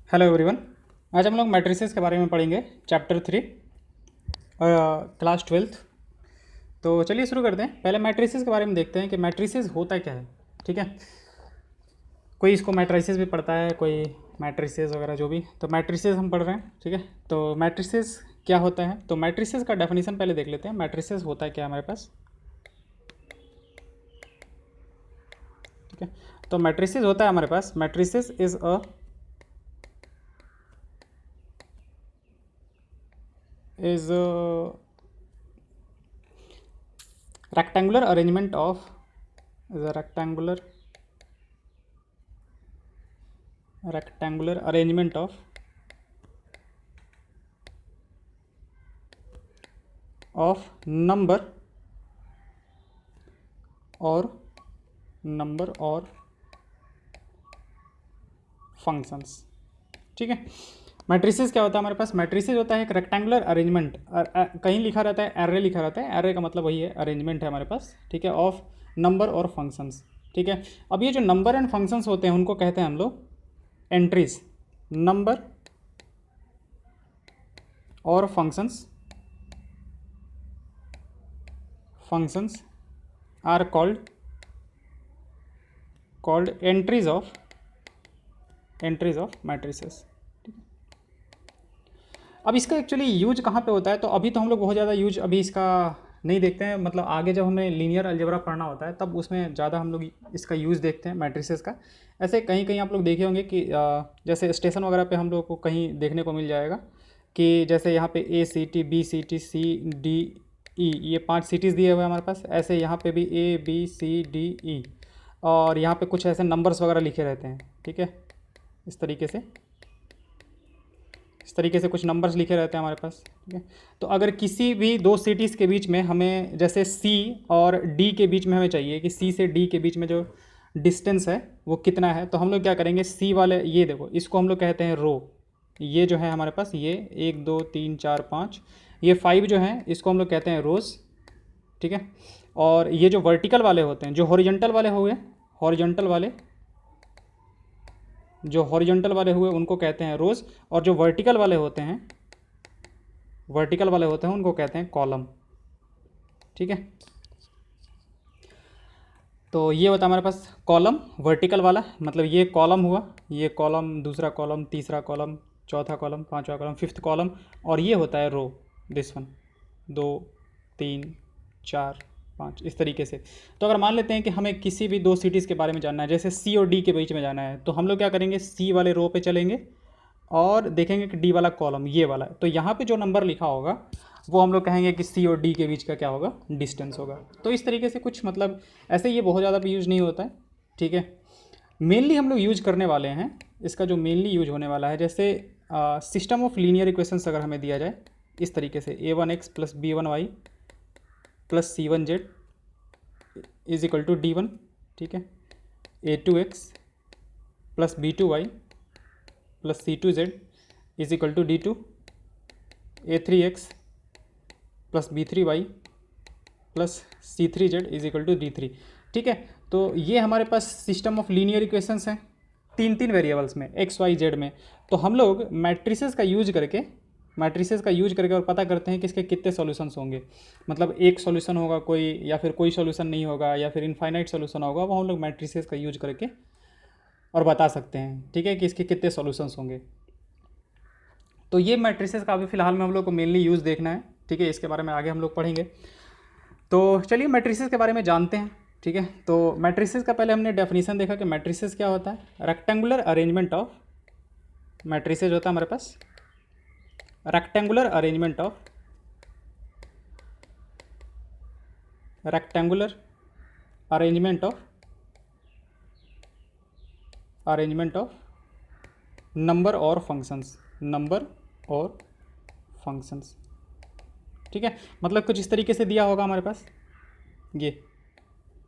Hello everyone. आज हम लोग मैट्रिसेस के बारे में पढ़ेंगे, चैप्टर 3, क्लास 12th। तो चलिए शुरू करते हैं। पहले मैट्रिसेस के बारे में देखते हैं कि मैट्रिसेस होता क्या है। ठीक है, कोई इसको मैट्रिसेस भी पढ़ता है, कोई मैट्रिसेस वगैरह जो भी। तो मैट्रिसेस हम पढ़ रहे हैं। ठीक है, तो मैट्रिसेस क्या होता है, तो मैट्रिसेस का डेफिनेशन पहले देख लेते हैं। मैट्रिसेस होता है क्या हमारे पास। ठीक है, तो मैट्रिसेस होता है हमारे पास, matrices is rectangular arrangement of is a rectangular arrangement of number or functions। ठीक है, मैट्रिसेस क्या होता है हमारे पास। मैट्रिसेस होता है एक रेक्टेंगुलर अरेंजमेंट। कहीं लिखा रहता है एरे, लिखा रहता है एरे का मतलब वही है, अरेंजमेंट है हमारे पास। ठीक है, ऑफ नंबर और फंक्शंस। ठीक है, अब ये जो नंबर एंड फंक्शंस होते हैं उनको कहते हैं हम लोग एंट्रीज। नंबर और functions are called entries of matrices. अब इसका एक्चुअली यूज कहाँ पे होता है, तो अभी तो हम लोग बहुत ज़्यादा यूज अभी इसका नहीं देखते हैं। मतलब आगे जब हमें लीनियर अलजेब्रा पढ़ना होता है तब उसमें ज़्यादा हम लोग इसका यूज़ देखते हैं मैट्रिसेस का। ऐसे कहीं कहीं आप लोग देखे होंगे कि जैसे स्टेशन वगैरह पे हम लोग को कहीं देखने को मिल जाएगा कि जैसे यहाँ पे A city, B city, C D E, ये 5 सिटीज़ दिए हुए हैं हमारे पास। ऐसे यहाँ पे भी ए बी सी डी ई, और यहाँ पे कुछ ऐसे नंबर्स वगैरह लिखे रहते हैं। ठीक है, इस तरीके से कुछ नंबर्स लिखे रहते हैं हमारे पास। ठीक है, तो अगर किसी भी दो सिटीज़ के बीच में हमें, जैसे सी और डी के बीच में हमें चाहिए कि सी से डी के बीच में जो डिस्टेंस है वो कितना है, तो हम लोग क्या करेंगे, सी वाले, ये देखो इसको हम लोग कहते हैं रो। ये जो है हमारे पास, ये 1 2 3 4 5, ये 5 जो है इसको हम लोग कहते हैं रोज़। ठीक है, और ये जो वर्टिकल वाले होते हैं, जो हॉरिजॉन्टल वाले हुए, हॉरिजॉन्टल वाले जो हॉरिजॉन्टल वाले हुए उनको कहते हैं रोज़, और जो वर्टिकल वाले होते हैं उनको कहते हैं कॉलम। ठीक है, तो ये होता है हमारे पास कॉलम, वर्टिकल वाला मतलब ये कॉलम हुआ, ये कॉलम, दूसरा कॉलम, तीसरा कॉलम, चौथा कॉलम, पांचवा कॉलम, फिफ्थ कॉलम, और ये होता है रो, दिस वन, 2 3 4 5, इस तरीके से। तो अगर मान लेते हैं कि हमें किसी भी दो सिटीज़ के बारे में जानना है, जैसे सी और डी के बीच में जाना है, तो हम लोग क्या करेंगे, सी वाले रो पे चलेंगे और देखेंगे कि डी वाला कॉलम ये वाला है, तो यहाँ पे जो नंबर लिखा होगा वो हम लोग कहेंगे कि सी और डी के बीच का क्या होगा, डिस्टेंस होगा। तो इस तरीके से कुछ मतलब ऐसे, ये बहुत ज़्यादा भी यूज़ नहीं होता है। ठीक है, मेनली हम लोग यूज करने वाले हैं, इसका जो मेनली यूज होने वाला है, जैसे सिस्टम ऑफ लीनियर इक्वेशंस अगर हमें दिया जाए इस तरीके से, a1x plus b1y plus c1z is equal to d1। ठीक है, a2x plus b2y plus c2z is equal to d2, a3x plus b3y plus c3z is equal to d3। ठीक है, तो ये हमारे पास सिस्टम ऑफ लीनियर इक्वेशंस हैं, तीन वेरिएबल्स में, एक्स वाई जेड में। तो हम लोग मैट्रिसेस का यूज करके और पता करते हैं कि इसके कितने सॉल्यूशंस होंगे। मतलब एक सॉल्यूशन होगा कोई, या फिर कोई सॉल्यूशन नहीं होगा, या फिर इनफाइनाइट सॉल्यूशन होगा, वो हम लोग मैट्रिसेस का यूज करके और बता सकते हैं। ठीक है, कि इसके कितने सॉल्यूशंस होंगे। तो ये मैट्रिसेस का अभी फ़िलहाल में हम लोग को मेनली यूज़ देखना है। ठीक है, इसके बारे में आगे हम लोग पढ़ेंगे। तो चलिए मैट्रिसेस के बारे में जानते हैं। ठीक है, तो मैट्रिसेस का पहले हमने डेफिनेशन देखा कि मैट्रिसेस क्या होता है। रेक्टेंगुलर अरेंजमेंट ऑफ मैट्रिसेस होता है हमारे पास, रेक्टेंगुलर अरेंजमेंट ऑफ नंबर और फंक्शंस। ठीक है, मतलब कुछ इस तरीके से दिया होगा हमारे पास ये।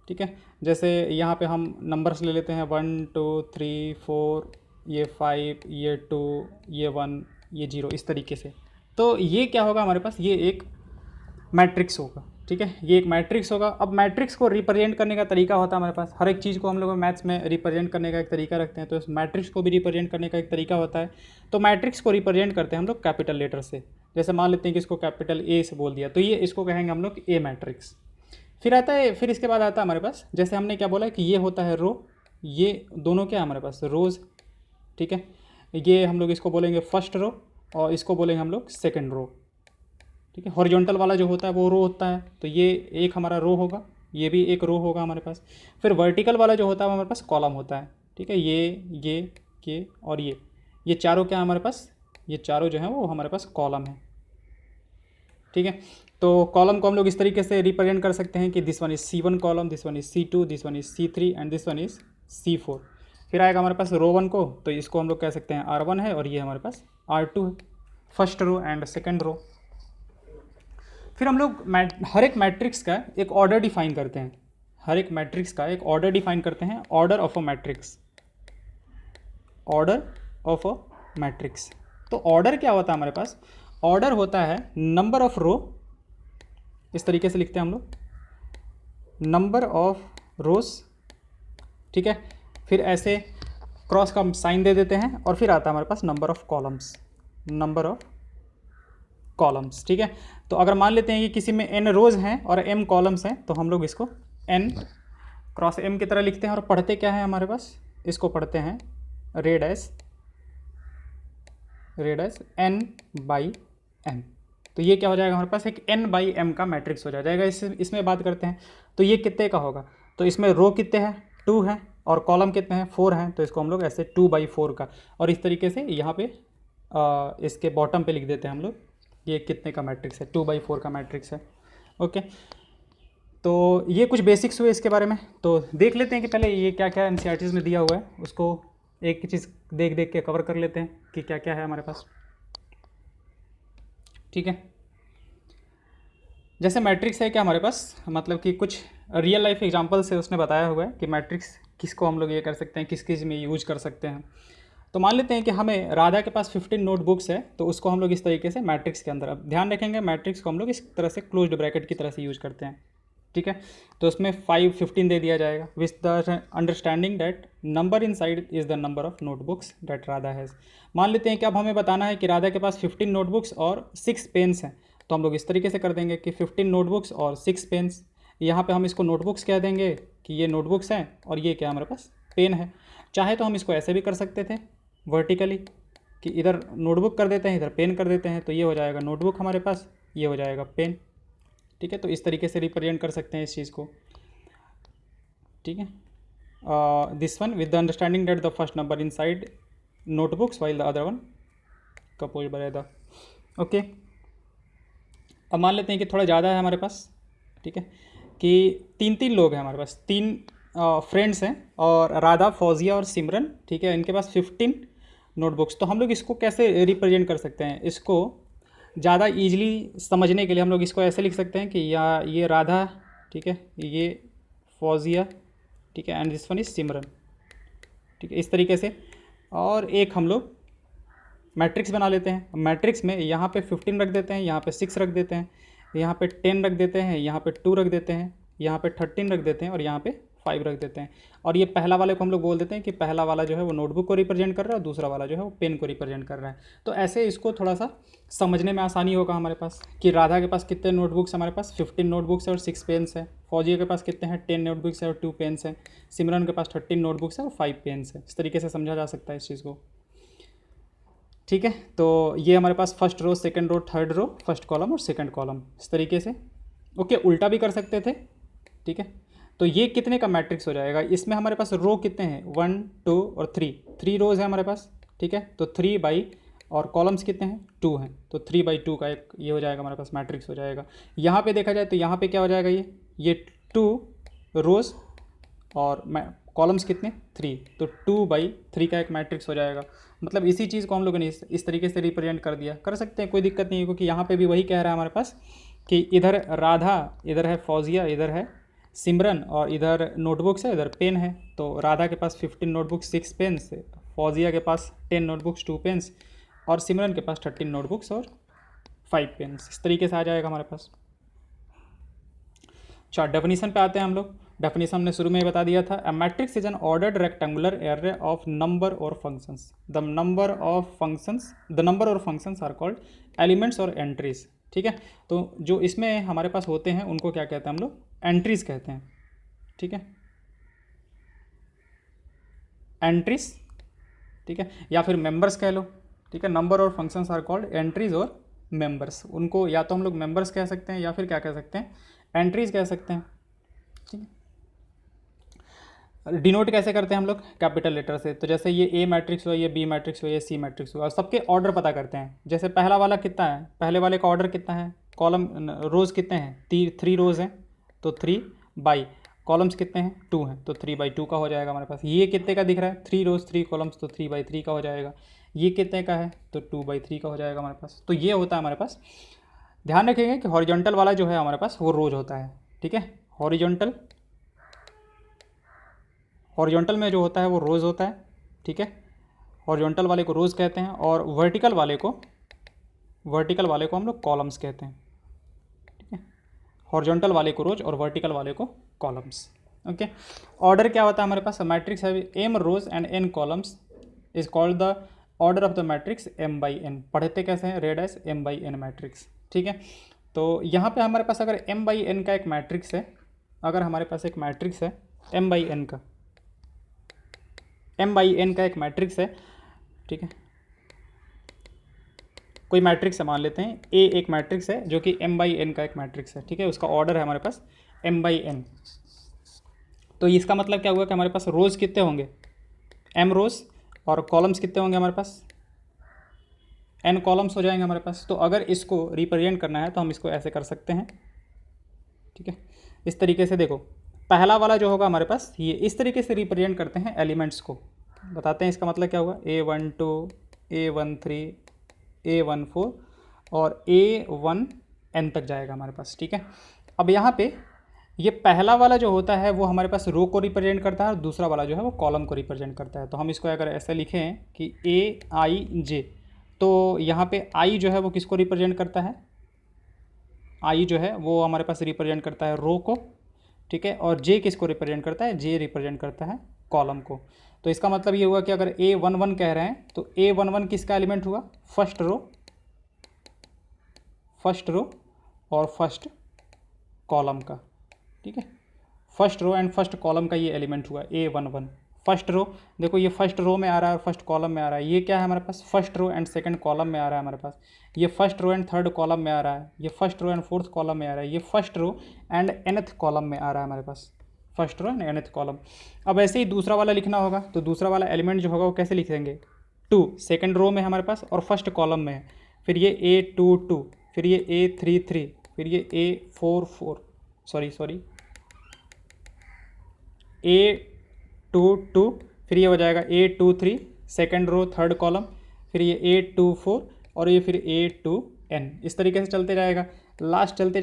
ठीक है, जैसे यहाँ पे हम नंबर्स ले लेते हैं 1 2 3 4, ये 5, ये 2, ये 1, ये 0, इस तरीके से। तो ये क्या होगा हमारे पास, ये एक मैट्रिक्स होगा। ठीक है, ये एक मैट्रिक्स होगा। अब मैट्रिक्स को रिप्रेजेंट करने का तरीका होता है हमारे पास, हर एक चीज़ को हम लोग मैथ्स में रिप्रेजेंट करने का एक तरीका रखते हैं, तो इस मैट्रिक्स को भी रिप्रेजेंट करने का एक तरीका होता है। तो मैट्रिक्स को रिप्रेजेंट करते हैं हम लोग कैपिटल लेटर से, जैसे मान लेते हैं कि इसको कैपिटल ए से बोल दिया, तो ये इसको कहेंगे हम लोग ए मैट्रिक्स। फिर आता है, फिर इसके बाद आता है हमारे पास, जैसे हमने क्या बोला कि ये होता है रो, ये दोनों क्या है हमारे पास रोज़, ठीक है, ये हम लोग इसको बोलेंगे फर्स्ट रो और इसको बोलेंगे हम लोग सेकेंड रो, ठीक है। हॉरिजॉन्टल वाला जो होता है वो रो होता है, तो ये एक हमारा रो होगा, ये भी एक रो होगा हमारे पास। फिर वर्टिकल वाला जो होता है वो हमारे पास कॉलम होता है, ठीक है, ये और ये चारों क्या है हमारे पास, ये चारों जो है वो हमारे पास कॉलम है, ठीक है। तो कॉलम को हम लोग इस तरीके से रिप्रेजेंट कर सकते हैं कि this one is C1 column, this one is C2, this one is C3 and this one is C4। फिर आएगा हमारे पास रो वन को, तो इसको हम लोग कह सकते हैं R1 है और ये हमारे पास R2 है, first row and second row. फिर हम लोग हर एक मैट्रिक्स का एक ऑर्डर डिफाइन करते हैं, हर एक मैट्रिक्स का एक ऑर्डर डिफाइन करते हैं, order of a matrix, order of a matrix. तो ऑर्डर क्या होता है हमारे पास, ऑर्डर होता है नंबर ऑफ रो, इस तरीके से लिखते हैं हम लोग, नंबर ऑफ रोज, ठीक है। फिर ऐसे क्रॉस का साइन दे देते हैं और फिर आता है हमारे पास number of columns, number of columns, ठीक है। तो अगर मान लेते हैं कि किसी में n रोज हैं और m कॉलम्स हैं, तो हम लोग इसको n क्रॉस m की तरह लिखते हैं और पढ़ते क्या है हमारे पास, इसको पढ़ते हैं read as n by m। तो ये क्या हो जाएगा हमारे पास, एक n बाई m का मैट्रिक्स हो जाएगा। इसमें बात करते हैं तो ये कितने का होगा, तो इसमें रो कितने हैं 2 हैं और कॉलम कितने हैं 4 हैं, तो इसको हम लोग ऐसे 2/4 का, और इस तरीके से यहाँ पे इसके बॉटम पे लिख देते हैं हम लोग ये कितने का मैट्रिक्स है, 2/4 का मैट्रिक्स है, ओके। तो ये कुछ बेसिक्स हुए इसके बारे में, तो देख लेते हैं कि पहले ये क्या क्या NCERTs में दिया हुआ है, उसको एक चीज़ देख देख के कवर कर लेते हैं कि क्या क्या है हमारे पास, ठीक है। जैसे मैट्रिक्स है क्या हमारे पास, मतलब कि कुछ रियल लाइफ एग्जांपल से उसने बताया हुआ है कि मैट्रिक्स किसको हम लोग ये कर सकते हैं, किस किस में यूज कर सकते हैं। तो मान लेते हैं कि हमें राधा के पास 15 नोटबुक्स है, तो उसको हम लोग इस तरीके से मैट्रिक्स के अंदर, अब ध्यान रखेंगे मैट्रिक्स को हम लोग इस तरह से क्लोज्ड ब्रैकेट की तरह से यूज करते हैं, ठीक है। तो उसमें 15 दे दिया जाएगा with the understanding that number in side is the number of notebooks that Radha has. मान लेते हैं कि अब हमें बताना है कि राधा के पास 15 नोटबुक्स और 6 पेन्स हैं, तो हम लोग इस तरीके से कर देंगे कि 15 नोटबुक्स और 6 पेन्स, यहाँ पे हम इसको नोटबुक्स कह देंगे कि ये नोटबुक्स हैं और ये क्या हमारे पास पेन है। चाहे तो हम इसको ऐसे भी कर सकते थे वर्टिकली कि इधर नोटबुक कर देते हैं इधर पेन कर देते हैं, तो ये हो जाएगा नोटबुक हमारे पास, ये हो जाएगा पेन, ठीक है। तो इस तरीके से रिप्रेजेंट कर सकते हैं इस चीज़ को, ठीक है। This one with the understanding that the first number in side notebooks while the other one composed by the, okay. अब मान लेते हैं कि थोड़ा ज़्यादा है हमारे पास, ठीक है, कि 3 लोग हैं हमारे पास, 3 फ्रेंड्स हैं और राधा, फौजिया और सिमरन, ठीक है, इनके पास 15 नोटबुक्स। तो हम लोग इसको कैसे रिप्रेजेंट कर सकते हैं, इसको ज़्यादा ईजिली समझने के लिए हम लोग इसको ऐसे लिख सकते हैं कि या ये राधा, ठीक है, ये फौजिया, ठीक है, एंड दिस वन इज सिमरन, ठीक है, इस तरीके से। और एक हम लोग मैट्रिक्स बना लेते हैं, मैट्रिक्स में यहाँ पे 15 रख देते हैं, यहाँ पे 6 रख देते हैं, यहाँ पे 10 रख देते हैं, यहाँ पे 2 रख देते हैं, यहाँ पे 13 रख देते हैं और यहाँ पे 5 रख देते हैं। और ये पहला वाले को हम लोग बोल देते हैं कि पहला वाला जो है वो नोटबुक को रिप्रेजेंट कर रहा है, दूसरा वाला जो है वो पेन को रिप्रेजेंट कर रहा है। तो ऐसे इसको थोड़ा सा समझने में आसानी होगा हमारे पास कि राधा के पास कितने नोटबुक्स, हमारे पास 15 नोटबुक्स है और 6 पेन्स है, फौजिया के पास कितने हैं 10 नोटबुक्स है और 2 पेन्स हैं, सिमरन के पास 13 नोटबुक्स है और 5 पेन्स है। इस तरीके से समझा जा सकता है इस चीज़ को, ठीक है। तो ये हमारे पास first row, second row, third row, first column और सेकंड कॉलम, इस तरीके से, ओके। उल्टा भी कर सकते थे, ठीक है। तो ये कितने का मैट्रिक्स हो जाएगा, इसमें हमारे पास रो कितने हैं 1 2 और 3 रोज़ है हमारे पास, ठीक है। तो 3 बाई और कॉलम्स कितने हैं 2 हैं, तो 3/2 का एक ये हो जाएगा हमारे पास मैट्रिक्स हो जाएगा। यहाँ पे देखा जाए तो यहाँ पे क्या हो जाएगा, ये 2 रोज़ और कॉलम्स कितने 3, तो 2/3 का एक मैट्रिक्स हो जाएगा। मतलब इसी चीज़ को हम लोगों ने इस तरीके से रिप्रेजेंट कर दिया, कर सकते हैं, कोई दिक्कत नहीं है, क्योंकि यहाँ पे भी वही कह रहा है हमारे पास कि इधर राधा, इधर है फौजिया, इधर है सिमरन और इधर नोटबुक्स है, इधर पेन है। तो राधा के पास 15 नोटबुक्स 6 पेन्स, फौजिया के पास 10 नोटबुक्स 2 पेन्स और सिमरन के पास 13 नोटबुक्स और 5 पेन्स। इस तरीके से आ जाएगा हमारे पास, अच्छा, डेफिनेशन पे आते हैं हम लोग। डेफिनेशन हमने शुरू में ही बता दिया था, अ matrix is an ordered rectangular array of number और फंक्शंस, द नंबर और फंक्शंस आर कॉल्ड एलिमेंट्स और एंट्रीज। ठीक है, तो जो इसमें हमारे पास होते हैं उनको क्या कहते हैं हम लोग, एंट्रीज कहते हैं। ठीक है, एंट्रीज, ठीक है, या फिर मेंबर्स कह लो। ठीक है, नंबर और फंक्शंस आर कॉल्ड एंट्रीज और मेंबर्स, उनको या तो हम लोग मेंबर्स कह सकते हैं या फिर क्या कह सकते हैं, एंट्रीज कह सकते हैं। ठीक है, डिनोट कैसे करते हैं हम लोग, कैपिटल लेटर से। तो जैसे ये ए मैट्रिक्स हुआ, ये बी मैट्रिक्स हुआ, ये सी मैट्रिक्स हुआ, सबके ऑर्डर पता करते हैं। जैसे पहला वाला कितना है, पहले वाले का ऑर्डर कितना है, कॉलम रोज़ कितने हैं, 3 रोज़ हैं, तो 3 बाई, कॉलम्स कितने हैं, 2 हैं, तो 3/2 का हो जाएगा हमारे पास। ये कितने का दिख रहा है, 3 रोज़ 3 कॉलम्स, तो 3/3 का हो जाएगा। ये कितने का है, तो 2/3 का हो जाएगा हमारे पास। तो ये होता है हमारे पास। ध्यान रखेंगे कि हॉरिजॉन्टल वाला जो है हमारे पास वो रोज होता है। ठीक है, हॉरिजॉन्टल में जो होता है वो रोज़ होता है। ठीक है, हॉरिजॉन्टल वाले को रोज़ कहते हैं, और वर्टिकल वाले को हम लोग कॉलम्स कहते हैं। ठीक है, हॉरिजॉन्टल वाले को रोज और वर्टिकल वाले को कॉलम्स। ओके, ऑर्डर क्या होता है हमारे पास, मैट्रिक्स है m rows and n columns is called the order of the matrix m/n। पढ़ते कैसे हैं, रेड एज m/n मैट्रिक्स। ठीक है, तो यहाँ पे हमारे पास अगर m/n का एक मैट्रिक्स है, अगर हमारे पास एक मैट्रिक्स है m/n का एक मैट्रिक्स है। ठीक है, कोई मैट्रिक्स है, मान लेते हैं ए एक मैट्रिक्स है जो कि m/n का एक मैट्रिक्स है। ठीक है, उसका ऑर्डर है हमारे पास m/n। तो इसका मतलब क्या हुआ कि हमारे पास रोज़ कितने होंगे, m रोज़, और कॉलम्स कितने होंगे हमारे पास, n कॉलम्स हो जाएंगे हमारे पास। तो अगर इसको रिप्रेजेंट करना है तो हम इसको ऐसे कर सकते हैं। ठीक है, इस तरीके से देखो, पहला वाला जो होगा हमारे पास, ये इस तरीके से रिप्रेजेंट करते हैं एलिमेंट्स को। बताते हैं इसका मतलब क्या हुआ, A12, A13, A14 और A1n तक जाएगा हमारे पास। ठीक है, अब यहाँ पे ये पहला वाला जो होता है वो हमारे पास रो को रिप्रेजेंट करता है, और दूसरा वाला जो है वो कॉलम को रिप्रेजेंट करता है। तो हम इसको अगर ऐसे लिखें कि AIJ, तो यहाँ पे I जो है वो किसको रिप्रेजेंट करता है, I जो है वो हमारे पास रिप्रेजेंट करता है रो को। ठीक है, और J किसको रिप्रेजेंट करता है, J रिप्रेजेंट करता है कॉलम को। तो इसका मतलब ये हुआ कि अगर A11 कह रहे हैं तो A11 किसका एलिमेंट हुआ, फर्स्ट रो और फर्स्ट कॉलम का। ठीक है, first row and first column का ये एलिमेंट हुआ A11। फर्स्ट रो, देखो ये फर्स्ट रो में आ रहा है और फर्स्ट कॉलम में आ रहा है। ये क्या है हमारे पास, first row and second column में आ रहा है हमारे पास। ये first row and third column में आ रहा है, ये first row and fourth column में आ रहा है, ये first row and nth column में आ रहा है हमारे पास, first row and nth column. अब ऐसे ही दूसरा वाला लिखना होगा, तो दूसरा वाला एलिमेंट जो होगा वो कैसे लिखेंगे, 2 सेकेंड रो में हमारे पास और फर्स्ट कॉलम में है, फिर ये A22, फिर ये A33, फिर ये A44, A22, फिर ये हो जाएगा A23 second row third column, फिर ये A24 और ये फिर A2n, इस तरीके से चलते जाएगा, लास्ट चलते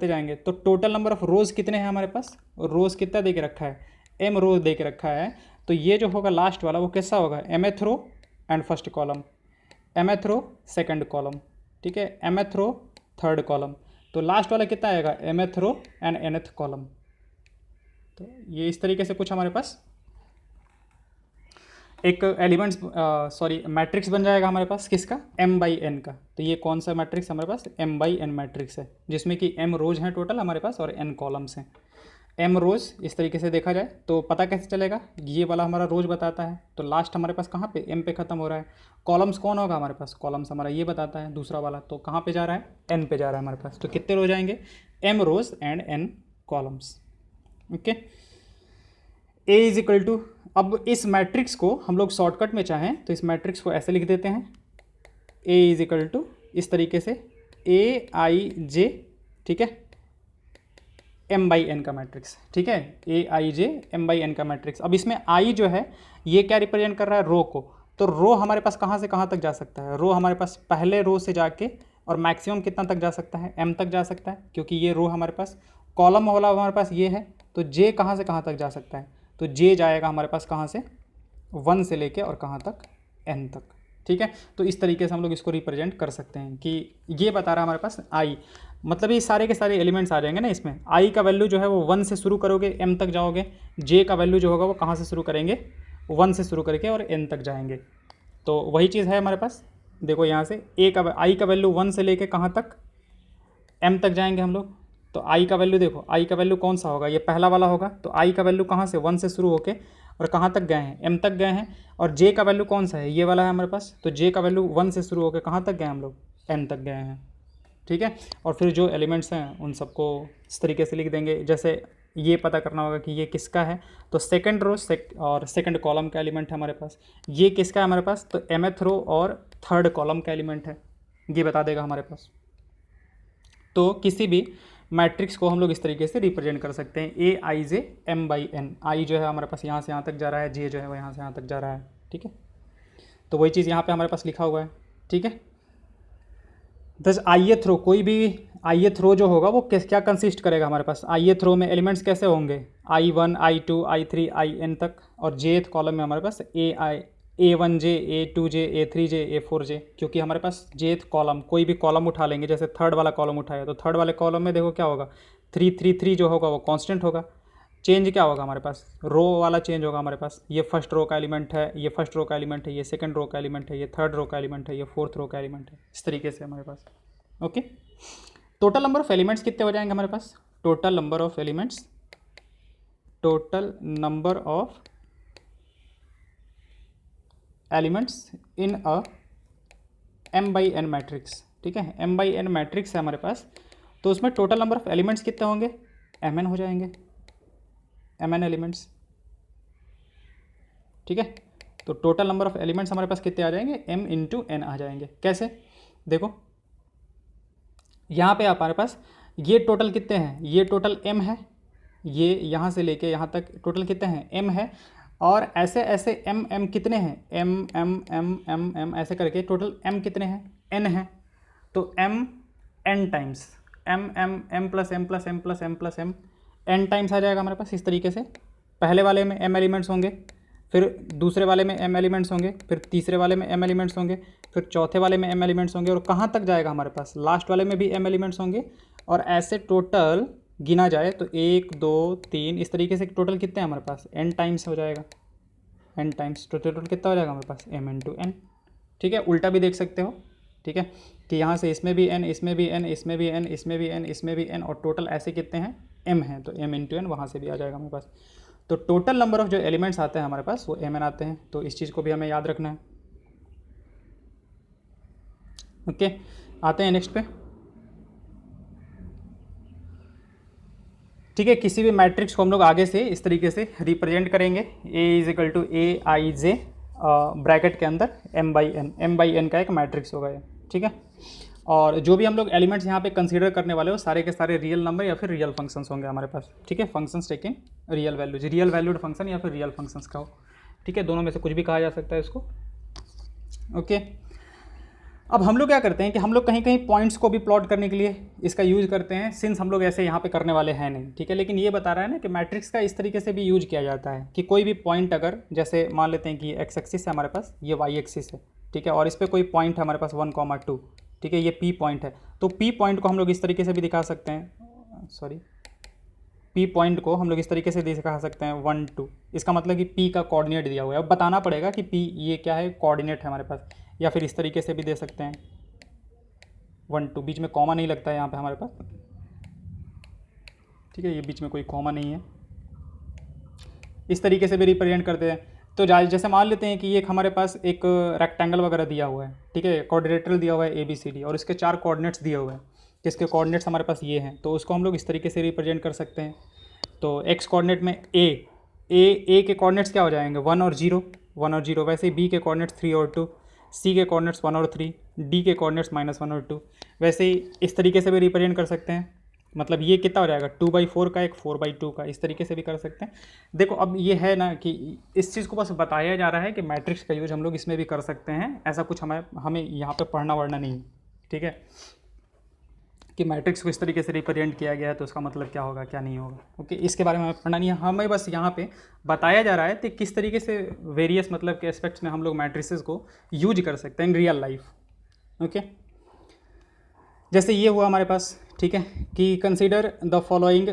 जाएंगे। तो टोटल नंबर ऑफ रोज़ कितने हैं हमारे पास, रोज़ कितना दे के रखा है, m रोज़ दे के रखा है। तो ये जो होगा लास्ट वाला वो कैसा होगा, mth row and first column, mth row second column, ठीक है, mth रो थर्ड कॉलम। तो लास्ट वाला कितना आएगा, mth row and nth column. तो ये इस तरीके से कुछ हमारे पास एक एलिमेंट्स मैट्रिक्स बन जाएगा हमारे पास, किसका, m/n का। तो ये कौन सा मैट्रिक्स हमारे पास, m/n मैट्रिक्स है, जिसमें कि m रोज हैं टोटल हमारे पास और n कॉलम्स हैं। m रोज इस तरीके से देखा जाए तो पता कैसे चलेगा, ये वाला हमारा रोज बताता है, तो लास्ट हमारे पास कहाँ पे m पे ख़त्म हो रहा है। कॉलम्स कौन होगा हमारे पास, कॉलम्स हमारा ये बताता है दूसरा वाला, तो कहाँ पे जा रहा है, n पे जा रहा है हमारे पास। तो कितने रोज आएंगे, m rows and n columns. Okay, a is equal to, अब इस मैट्रिक्स को हम लोग शॉर्टकट में चाहें तो इस मैट्रिक्स को ऐसे लिख देते हैं, a इज इक्वल टू इस तरीके से AIJ, ठीक है, m/n का मैट्रिक्स, ठीक है, AIJ m/n का मैट्रिक्स। अब इसमें I जो है ये क्या रिप्रेजेंट कर रहा है, रो को। तो रो हमारे पास कहाँ से कहाँ तक जा सकता है, रो हमारे पास पहले रो से जाके और मैक्सिमम कितना तक जा सकता है, m तक जा सकता है, क्योंकि ये रो हमारे पास, कॉलम वाला हमारे पास ये है। तो J कहाँ से कहाँ तक जा सकता है, तो J जाएगा हमारे पास कहाँ से, 1 से लेके और कहाँ तक, n तक। ठीक है। तो इस तरीके से हम लोग इसको रिप्रेजेंट कर सकते हैं कि ये बता रहा है हमारे पास आई, मतलब ये सारे के सारे एलिमेंट्स आ जाएंगे ना इसमें। आई का वैल्यू जो है वो 1 से शुरू करोगे एम तक जाओगे, जे का वैल्यू जो होगा वो कहाँ से शुरू करेंगे, 1 से शुरू करके और एन तक जाएंगे। तो वही चीज़ है हमारे पास। देखो यहाँ से ए का आई का वैल्यू 1 से लेके कहाँ तक, एम तक जाएंगे हम लोग। तो आई का वैल्यू देखो, आई का वैल्यू कौन सा होगा, ये पहला वाला होगा। तो आई का वैल्यू कहाँ से 1 से शुरू होके और कहाँ तक गए हैं, एम तक गए हैं। और जे का वैल्यू कौन सा है, ये वाला है हमारे पास। तो जे का वैल्यू 1 से शुरू होकर कहाँ तक गए हम लोग, एन तक गए हैं। ठीक है। और फिर जो एलिमेंट्स हैं उन सबको इस तरीके से लिख देंगे। जैसे ये पता करना होगा कि ये किसका है, तो सेकंड रो और सेकंड कॉलम का एलिमेंट है हमारे पास। ये किसका है हमारे पास, तो mth रो और थर्ड कॉलम का एलिमेंट है, ये बता देगा हमारे पास। तो किसी भी मैट्रिक्स को हम लोग इस तरीके से रिप्रेजेंट कर सकते हैं, ए i J M by N. आई जो है हमारे पास यहाँ से यहाँ तक जा रहा है, जे जो है वो यहाँ से यहाँ तक जा रहा है। ठीक है। तो वही चीज़ यहाँ पे हमारे पास लिखा हुआ है। ठीक है। दस आईएथ रो, कोई भी आईएथ रो जो होगा वो क्या कंसिस्ट करेगा हमारे पास, आईएथ रो में एलिमेंट्स कैसे होंगे, I1 I2 I3 IN तक। और जेथ कॉलम में हमारे पास A1J A2J A3J A4J, क्योंकि हमारे पास जेथ कॉलम, कोई भी कॉलम उठा लेंगे, जैसे थर्ड वाला कॉलम उठाया तो थर्ड वाले कॉलम में देखो क्या होगा, 3 जो होगा वो कांस्टेंट होगा। चेंज क्या होगा हमारे पास, रो वाला चेंज होगा हमारे पास। ये फर्स्ट रो का एलिमेंट है, ये फर्स्ट रो का एलिमेंट है, ये सेकंड रो का एलिमेंट है, ये थर्ड रो का एलिमेंट है, ये फोर्थ रो का एलिमेंट है। इस तरीके से हमारे पास। Okay. Total number of elements कितने हो जाएंगे हमारे पास, total number of elements, total number of elements in a m/n matrix. ठीक है। m/n मैट्रिक्स है हमारे पास, तो उसमें टोटल नंबर ऑफ एलिमेंट्स कितने होंगे, mn हो जाएंगे, mn एलिमेंट्स। ठीक है। तो टोटल नंबर ऑफ एलिमेंट्स हमारे पास कितने आ जाएंगे, m इंटू n आ जाएंगे। कैसे, देखो यहाँ पे हमारे पास ये टोटल कितने हैं, ये टोटल m है, ये यहाँ से लेके यहाँ तक टोटल कितने हैं, m है। और ऐसे ऐसे m कितने हैं, m ऐसे करके टोटल m कितने हैं, n है। तो m n times m plus m plus m plus m plus m n times आ जाएगा हमारे पास। इस तरीके से पहले वाले में m एलिमेंट्स होंगे, फिर दूसरे वाले में m एलिमेंट्स होंगे, फिर तीसरे वाले में m एलिमेंट्स होंगे, फिर चौथे वाले में m एलिमेंट्स होंगे, और कहाँ तक जाएगा हमारे पास, लास्ट वाले में भी m एलिमेंट्स होंगे। और ऐसे टोटल गिना जाए तो 1 2 3 इस तरीके से टोटल कितने हैं हमारे पास, n टाइम्स हो जाएगा, n टाइम्स। तो टोटल कितना हो जाएगा हमारे पास, m इंटू n। ठीक है। उल्टा भी देख सकते हो। ठीक है, कि यहाँ से इसमें भी n, इसमें भी n, इसमें भी n, इसमें भी n, इसमें भी n, और टोटल ऐसे कितने हैं, m हैं, तो m इंटू n वहाँ से भी आ जाएगा हमारे पास। तो टोटल नंबर ऑफ जो एलिमेंट्स आते हैं हमारे पास वो mn आते हैं। तो इस चीज़ को भी हमें याद रखना है। ओके। आते हैं नेक्स्ट पे। ठीक है। किसी भी मैट्रिक्स को हम लोग आगे से इस तरीके से रिप्रेजेंट करेंगे, A is equal to a i j bracket के अंदर m/n का एक मैट्रिक्स होगा ये। ठीक है। और जो भी हम लोग एलिमेंट्स यहाँ पे कंसीडर करने वाले हो सारे के सारे रियल नंबर या फिर रियल फंक्शंस होंगे हमारे पास। ठीक है। Functions taking real values, real valued function या फिर रियल फंक्शंस का हो। ठीक है। दोनों में से कुछ भी कहा जा सकता है इसको। ओके। अब हम लोग क्या करते हैं कि हम लोग कहीं कहीं पॉइंट्स को भी प्लॉट करने के लिए इसका यूज़ करते हैं, सिंस हम लोग ऐसे यहाँ पे करने वाले हैं नहीं। ठीक है। लेकिन ये बता रहा है ना कि मैट्रिक्स का इस तरीके से भी यूज किया जाता है कि कोई भी पॉइंट अगर, जैसे मान लेते हैं कि ये एक्स एक्सिस है हमारे पास, ये वाई एक्सिस है। ठीक है। और इस पर कोई पॉइंट है हमारे पास 1, 2। ठीक है। ये पी पॉइंट है, तो पी पॉइंट को हम लोग इस तरीके से भी दिखा सकते हैं, सॉरी, पी पॉइंट को हम लोग इस तरीके से दिखा सकते हैं 1, 2। इसका मतलब कि पी का कोऑर्डिनेट दिया हुआ है। अब बताना पड़ेगा कि पी ये क्या है, कोऑर्डिनेट है हमारे पास। या फिर इस तरीके से भी दे सकते हैं 1, 2, बीच में कॉमा नहीं लगता है यहाँ पे हमारे पास। ठीक है। ये बीच में कोई कॉमा नहीं है, इस तरीके से भी रिप्रेजेंट करते हैं। तो जैसे मान लेते हैं कि ये हमारे पास एक रेक्टेंगल वगैरह दिया हुआ है। ठीक है। क्वाड्रिलेटरल दिया हुआ है ABCD, और इसके 4 कोऑर्डिनेट्स दिए हुए हैं, जिसके कोऑर्डिनेट्स हमारे पास ये हैं। तो उसको हम लोग इस तरीके से रिप्रेजेंट कर सकते हैं। तो एक्स कोऑर्डिनेट में ए के कोऑर्डिनेट्स क्या हो जाएंगे, 1 और 0। वैसे ही बी के कोऑर्डिनेट्स 3 और 2, सी के कोऑर्डिनेट्स 1 और 3, डी के कोऑर्डिनेट्स -1 और 2। वैसे ही इस तरीके से भी रिप्रेजेंट कर सकते हैं। मतलब ये कितना हो जाएगा, 2/4 का, एक 4/2 का, इस तरीके से भी कर सकते हैं। देखो अब ये है ना कि इस चीज़ को बस बताया जा रहा है कि मैट्रिक्स का यूज हम लोग इसमें भी कर सकते हैं। ऐसा कुछ हमें यहाँ पे पढ़ना वढ़ना नहीं है। ठीक है। कि मैट्रिक्स को इस तरीके से रिप्रेजेंट किया गया है तो उसका मतलब क्या होगा क्या नहीं होगा। ओके, इसके बारे में हमें पढ़ना नहीं है, हमें बस यहाँ पे बताया जा रहा है कि किस तरीके से वेरियस मतलब के एस्पेक्ट्स में हम लोग मैट्रिसेस को यूज कर सकते हैं इन रियल लाइफ। ओके, जैसे ये हुआ हमारे पास, ठीक है, कि consider the following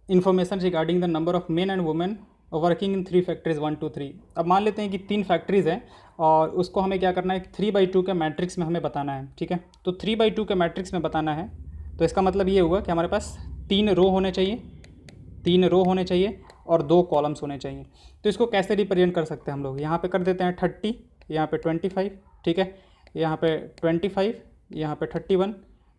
information regarding the number of main and women working in 3 factories 1 2 3। अब मान लेते हैं कि 3 फैक्ट्रीज हैं और उसको हमें क्या करना है 3/2 के मैट्रिक्स में हमें बताना है। ठीक है, तो 3/2 के मैट्रिक्स में बताना है तो इसका मतलब ये हुआ कि हमारे पास 3 रो होने चाहिए, 3 रो होने चाहिए और 2 कॉलम्स होने चाहिए। तो इसको कैसे रिप्रेजेंट कर सकते हैं हम लोग, यहाँ पे कर देते हैं 30, यहाँ पे 25, ठीक है, यहाँ पे 25, यहाँ पे 31,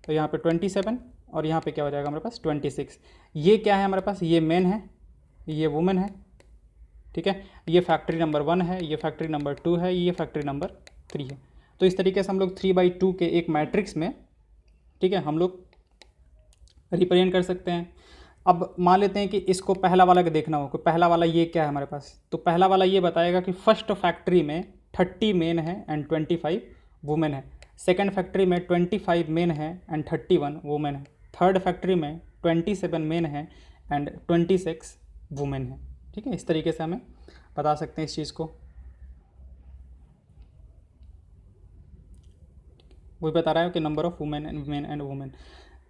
तो यहाँ पे 27 और यहाँ पे क्या हो जाएगा हमारे पास 26। ये क्या है हमारे पास, ये मेन है, ये वुमेन है, ठीक है, ये फैक्ट्री नंबर 1 है, ये फैक्ट्री नंबर 2 है, ये फैक्ट्री नंबर 3 है। तो इस तरीके से हम लोग 3/2 के एक मैट्रिक्स में, ठीक है, हम लोग रिप्रेजेंट कर सकते हैं। अब मान लेते हैं कि इसको पहला वाला का देखना हो, कि पहला वाला ये क्या है हमारे पास, तो पहला वाला ये बताएगा कि फर्स्ट फैक्ट्री में 30 मेन है एंड 25 वुमेन है, सेकेंड फैक्ट्री में 25 मेन है एंड 31 वुमेन है, थर्ड फैक्ट्री में 27 मेन है एंड 26 वुमेन है। ठीक है, इस तरीके से हमें बता सकते हैं इस चीज़ को। वही बता रहा है कि number of women and main and women.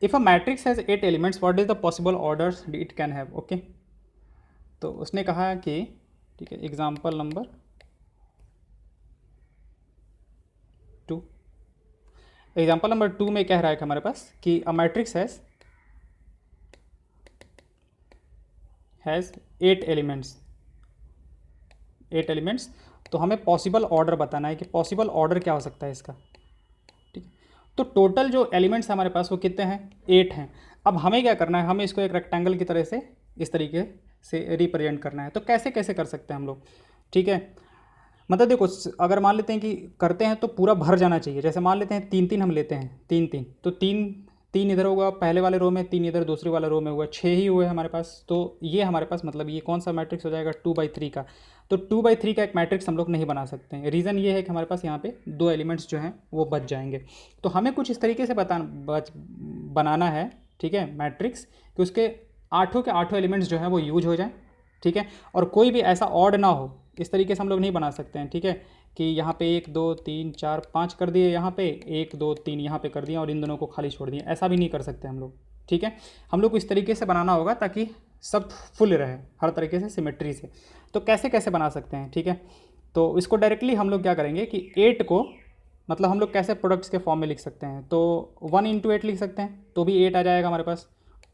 If a matrix has 8 elements what is the possible orders it can have. Okay, तो उसने कहा कि, ठीक है, एग्जाम्पल नंबर 2, एग्जाम्पल नंबर 2 में कह रहा है कि हमारे पास कि a matrix has 8 elements, 8 elements. तो हमें पॉसिबल ऑर्डर बताना है कि पॉसिबल ऑर्डर क्या हो सकता है इसका। ठीक है, तो टोटल जो एलिमेंट्स हमारे पास वो कितने हैं, 8 हैं। अब हमें क्या करना है, हमें इसको एक रेक्टेंगल की तरह से इस तरीके से रिप्रेजेंट करना है। तो कैसे कैसे कर सकते हैं हम लोग, ठीक है, मतलब देखो, अगर मान लेते हैं कि करते हैं तो पूरा भर जाना चाहिए। जैसे मान लेते हैं 3-3 हम लेते हैं, 3-3, तो 3 इधर होगा पहले वाले रो में, 3 इधर दूसरे वाले रो में हुआ, 6 ही हुए हमारे पास। तो ये हमारे पास मतलब ये कौन सा मैट्रिक्स हो जाएगा, 2/3 का। तो 2/3 का एक मैट्रिक्स हम लोग नहीं बना सकते हैं। रीज़न ये है कि हमारे पास यहाँ पे 2 एलिमेंट्स जो हैं वो बच जाएंगे। तो हमें कुछ इस तरीके से बनाना है, ठीक है, मैट्रिक्स, कि उसके 8 के 8 एलिमेंट्स जो हैं वो यूज हो जाएँ। ठीक है, और कोई भी ऐसा ऑड ना हो, इस तरीके से हम लोग नहीं बना सकते हैं। ठीक है, कि यहाँ पे 1 2 3 4 5 कर दिए, यहाँ पे 1 2 3 यहाँ पे कर दिए और इन दोनों को खाली छोड़ दिए, ऐसा भी नहीं कर सकते हम लोग। ठीक है, हम लोग को इस तरीके से बनाना होगा ताकि सब फुल रहे हर तरीके से सिमेट्री से। तो कैसे कैसे बना सकते हैं, ठीक है, तो इसको डायरेक्टली हम लोग क्या करेंगे कि 8 को मतलब हम लोग कैसे प्रोडक्ट्स के फॉर्म में लिख सकते हैं। तो 1 × 8 लिख सकते हैं तो भी 8 आ जाएगा हमारे पास।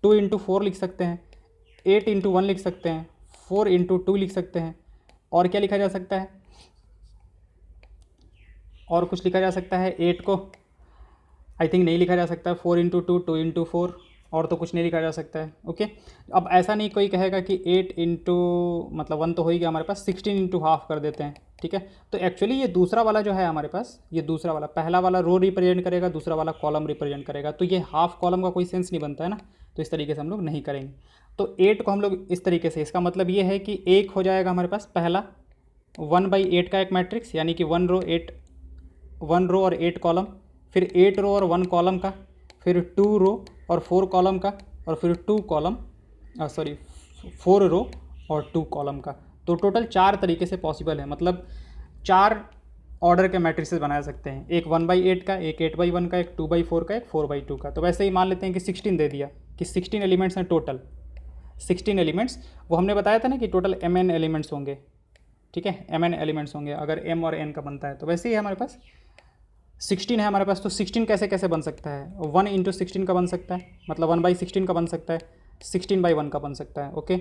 2 × 4 लिख सकते हैं, 8 × 1 लिख सकते हैं, 4 × 2 लिख सकते हैं, और क्या लिखा जा सकता है, और कुछ लिखा जा सकता है 8 को, आई थिंक नहीं लिखा जा सकता है। 4 × 2 2 × 4, और तो कुछ नहीं लिखा जा सकता है। ओके, अब ऐसा नहीं कोई कहेगा कि 8 × मतलब 1 तो हो ही गया हमारे पास, 16 × हाफ कर देते हैं। ठीक है, तो एक्चुअली ये दूसरा वाला जो है हमारे पास, ये दूसरा वाला, पहला वाला रो रिप्रेजेंट करेगा, दूसरा वाला कॉलम रिप्रेजेंट करेगा, तो ये हाफ कॉलम का कोई सेंस नहीं बनता है ना, तो इस तरीके से हम लोग नहीं करेंगे। तो 8 को हम लोग इस तरीके से, इसका मतलब ये है कि एक हो जाएगा हमारे पास पहला 1/8 का एक मैट्रिक्स, यानी कि 1 रो और 8 कॉलम, फिर 8 रो और 1 कॉलम का, फिर 2 रो और 4 कॉलम का, और फिर 2 कॉलम 4 रो और 2 कॉलम का। तो टोटल 4 तरीके से पॉसिबल है, मतलब 4 ऑर्डर के मैट्रिसेस बना सकते हैं, एक 1/8 का, एक 8/1 का, एक 2/4 का, एक 4/2 का। तो वैसे ही मान लेते हैं कि 16 दे दिया कि 16 एलिमेंट्स हैं टोटल, 16 एलिमेंट्स, वो हमने बताया था ना कि टोटल mn एलिमेंट्स होंगे। ठीक है, mn एलिमेंट्स होंगे अगर m और n का बनता है। तो वैसे ही हमारे पास 16 है हमारे पास। तो 16 कैसे कैसे बन सकता है, 1 × 16 का बन सकता है, मतलब 1/16 का बन सकता है, 16/1 का बन सकता है। ओके,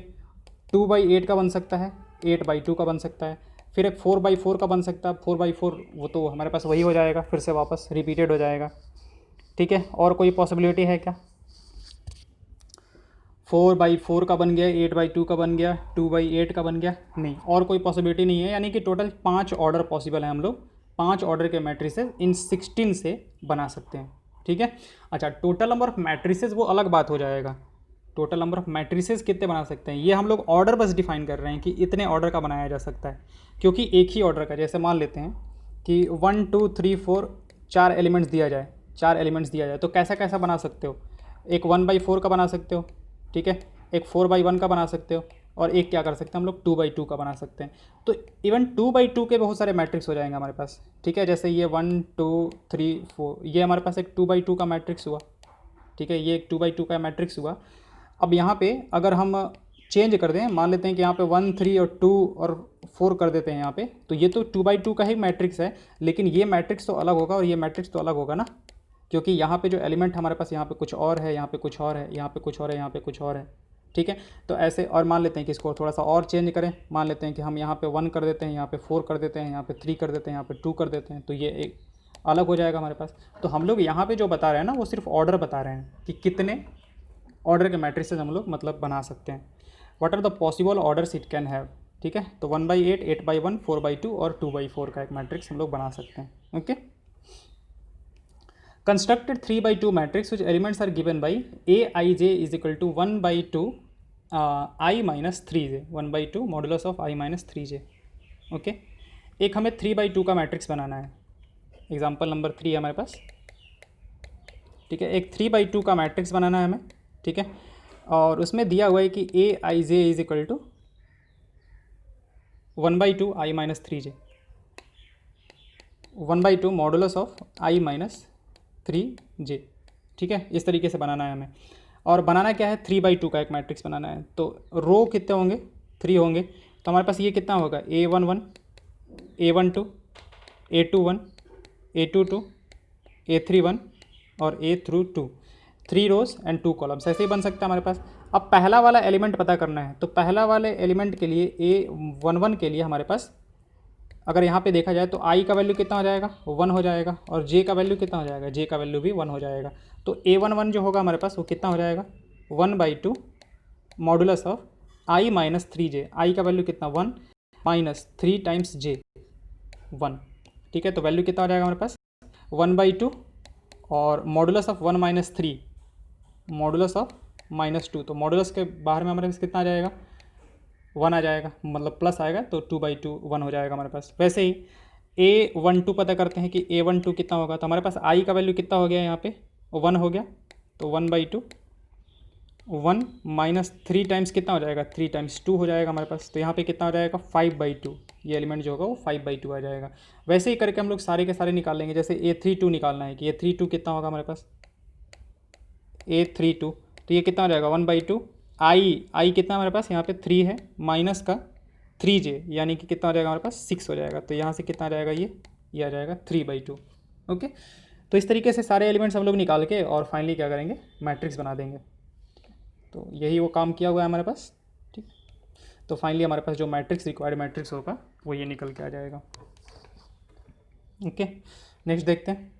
2/8 का बन सकता है, 8/2 का बन सकता है, फिर एक 4/4 का बन सकता है। 4/4 वो तो हमारे पास वही हो जाएगा, फिर से वापस रिपीटेड हो जाएगा। ठीक है, और कोई पॉसिबिलिटी है क्या, 4/4 का बन गया, 8/2 का बन गया, 2/8 का बन गया, नहीं, और कोई पॉसिबिलिटी नहीं है। यानी कि टोटल 5 ऑर्डर पॉसिबल है, हम लोग 5 ऑर्डर के मैट्रिसेस इन 16 से बना सकते हैं। ठीक है, अच्छा, टोटल नंबर ऑफ मैट्रिसेस वो अलग बात हो जाएगा। टोटल नंबर ऑफ मैट्रिसेस कितने बना सकते हैं, ये हम लोग ऑर्डर बस डिफाइन कर रहे हैं कि इतने ऑर्डर का बनाया जा सकता है, क्योंकि एक ही ऑर्डर का, जैसे मान लेते हैं कि 1 2 3 4 4 एलिमेंट्स दिया जाए, 4 एलिमेंट्स दिया जाए, तो कैसा कैसा बना सकते हो। एक 1/4 का बना सकते हो, ठीक है, एक 4/1 का बना सकते हो, और एक क्या कर सकते हैं हम लोग 2/2 का बना सकते हैं। तो इवन 2/2 के बहुत सारे मैट्रिक्स हो जाएंगे हमारे पास, ठीक है। जैसे ये 1 2 3 4, ये हमारे पास एक 2/2 का मैट्रिक्स हुआ, ठीक है, ये एक 2/2 का मैट्रिक्स हुआ। अब यहाँ पे अगर हम चेंज कर दें, मान लेते हैं कि यहाँ पे 1 3 और 2 और 4 कर देते हैं यहाँ पे, तो ये तो 2/2 का ही मैट्रिक्स है, लेकिन ये मैट्रिक्स तो अलग होगा और ये मैट्रिक्स तो अलग होगा ना, क्योंकि यहाँ पे जो एलिमेंट हमारे पास, यहाँ पे कुछ और है, यहाँ पे कुछ और है, यहाँ पे कुछ और है, यहाँ पे कुछ और है, ठीक है। तो ऐसे, और मान लेते हैं कि इसको थोड़ा सा और चेंज करें, मान लेते हैं कि हम यहाँ पे 1 कर देते हैं, यहाँ पे 4 कर देते हैं, यहाँ पे 3 कर देते हैं, यहाँ पे 2 कर देते हैं, तो ये एक अलग हो जाएगा हमारे पास। तो हम लोग यहाँ पे जो बता रहे हैं ना, वो सिर्फ ऑर्डर बता रहे हैं कि कितने ऑर्डर के मैट्रिसेस हम लोग मतलब बना सकते हैं। What are the possible orders it can have, ठीक है। तो 1/8, 8/1, 4/2 और 2/4 का एक मैट्रिक्स हम लोग बना सकते हैं। Okay, constructed 3/2 matrix which elements are given by aij is equal to 1/2 i minus 3j, 1/2 modulus of i minus 3j। Okay, एक हमें 3/2 का मैट्रिक्स बनाना है, एग्जाम्पल नंबर 3 है हमारे पास, ठीक है। एक 3/2 का मैट्रिक्स बनाना है हमें, ठीक है, और उसमें दिया हुआ है कि aij is equal to 1/2 i minus 3j, 1/2 modulus of i minus 3j, ठीक है। इस तरीके से बनाना है हमें, और बनाना क्या है, 3/2 का एक मैट्रिक्स बनाना है। तो रो कितने होंगे, 3 होंगे, तो हमारे पास ये कितना होगा, a11, a12, a21, a22, a31 और a2, 3 रोज एंड 2 कॉलम्स, ऐसे ही बन सकता है हमारे पास। अब पहला वाला एलिमेंट पता करना है, तो पहला वाले एलिमेंट के लिए a11 के लिए हमारे पास अगर यहाँ पे देखा जाए तो i का वैल्यू कितना हो जाएगा, 1 हो जाएगा, और j का वैल्यू कितना हो जाएगा, j का वैल्यू भी 1 हो जाएगा। तो a11 जो होगा हमारे पास वो कितना हो जाएगा, 1/2 modulus of i minus 3j, i का वैल्यू कितना 1 माइनस 3 टाइम्स j 1, ठीक है। तो वैल्यू कितना हो जाएगा हमारे पास 1/2, और modulus of 1 minus 3 modulus of -2, तो मॉडुलस के बाहर में हमारे पास कितना आ जाएगा, 1 आ जाएगा, मतलब प्लस आएगा, तो 2/2 1 हो जाएगा हमारे पास। वैसे ही a12 पता करते हैं कि a12 कितना होगा, तो हमारे पास i का वैल्यू कितना हो गया यहाँ पे 1 हो गया, तो 1/2 1 माइनस 3 टाइम्स कितना हो जाएगा, 3 टाइम्स 2 हो जाएगा हमारे पास, तो यहाँ पे कितना हो जाएगा 5/2, ये एलिमेंट जो होगा वो 5/2 आ जाएगा। वैसे ही करके हम लोग सारे के सारे निकाल लेंगे। जैसे a32 निकालना है कि a32 कितना होगा हमारे पास, a32, तो ये कितना हो जाएगा 1/2 i कितना हमारे पास यहाँ पे 3 है, माइनस का 3j, यानी कि कितना हो जाएगा हमारे पास 6 हो जाएगा, तो यहाँ से कितना आ जाएगा ये आ जाएगा 3/2। ओके, तो इस तरीके से सारे एलिमेंट्स हम लोग निकाल के और फाइनली क्या करेंगे, मैट्रिक्स बना देंगे। तो यही वो काम किया हुआ है हमारे पास, ठीक। तो फाइनली हमारे पास जो मैट्रिक्स रिक्वायर्ड मैट्रिक्स होगा वो ये निकल के आ जाएगा। ओके, नेक्स्ट देखते हैं।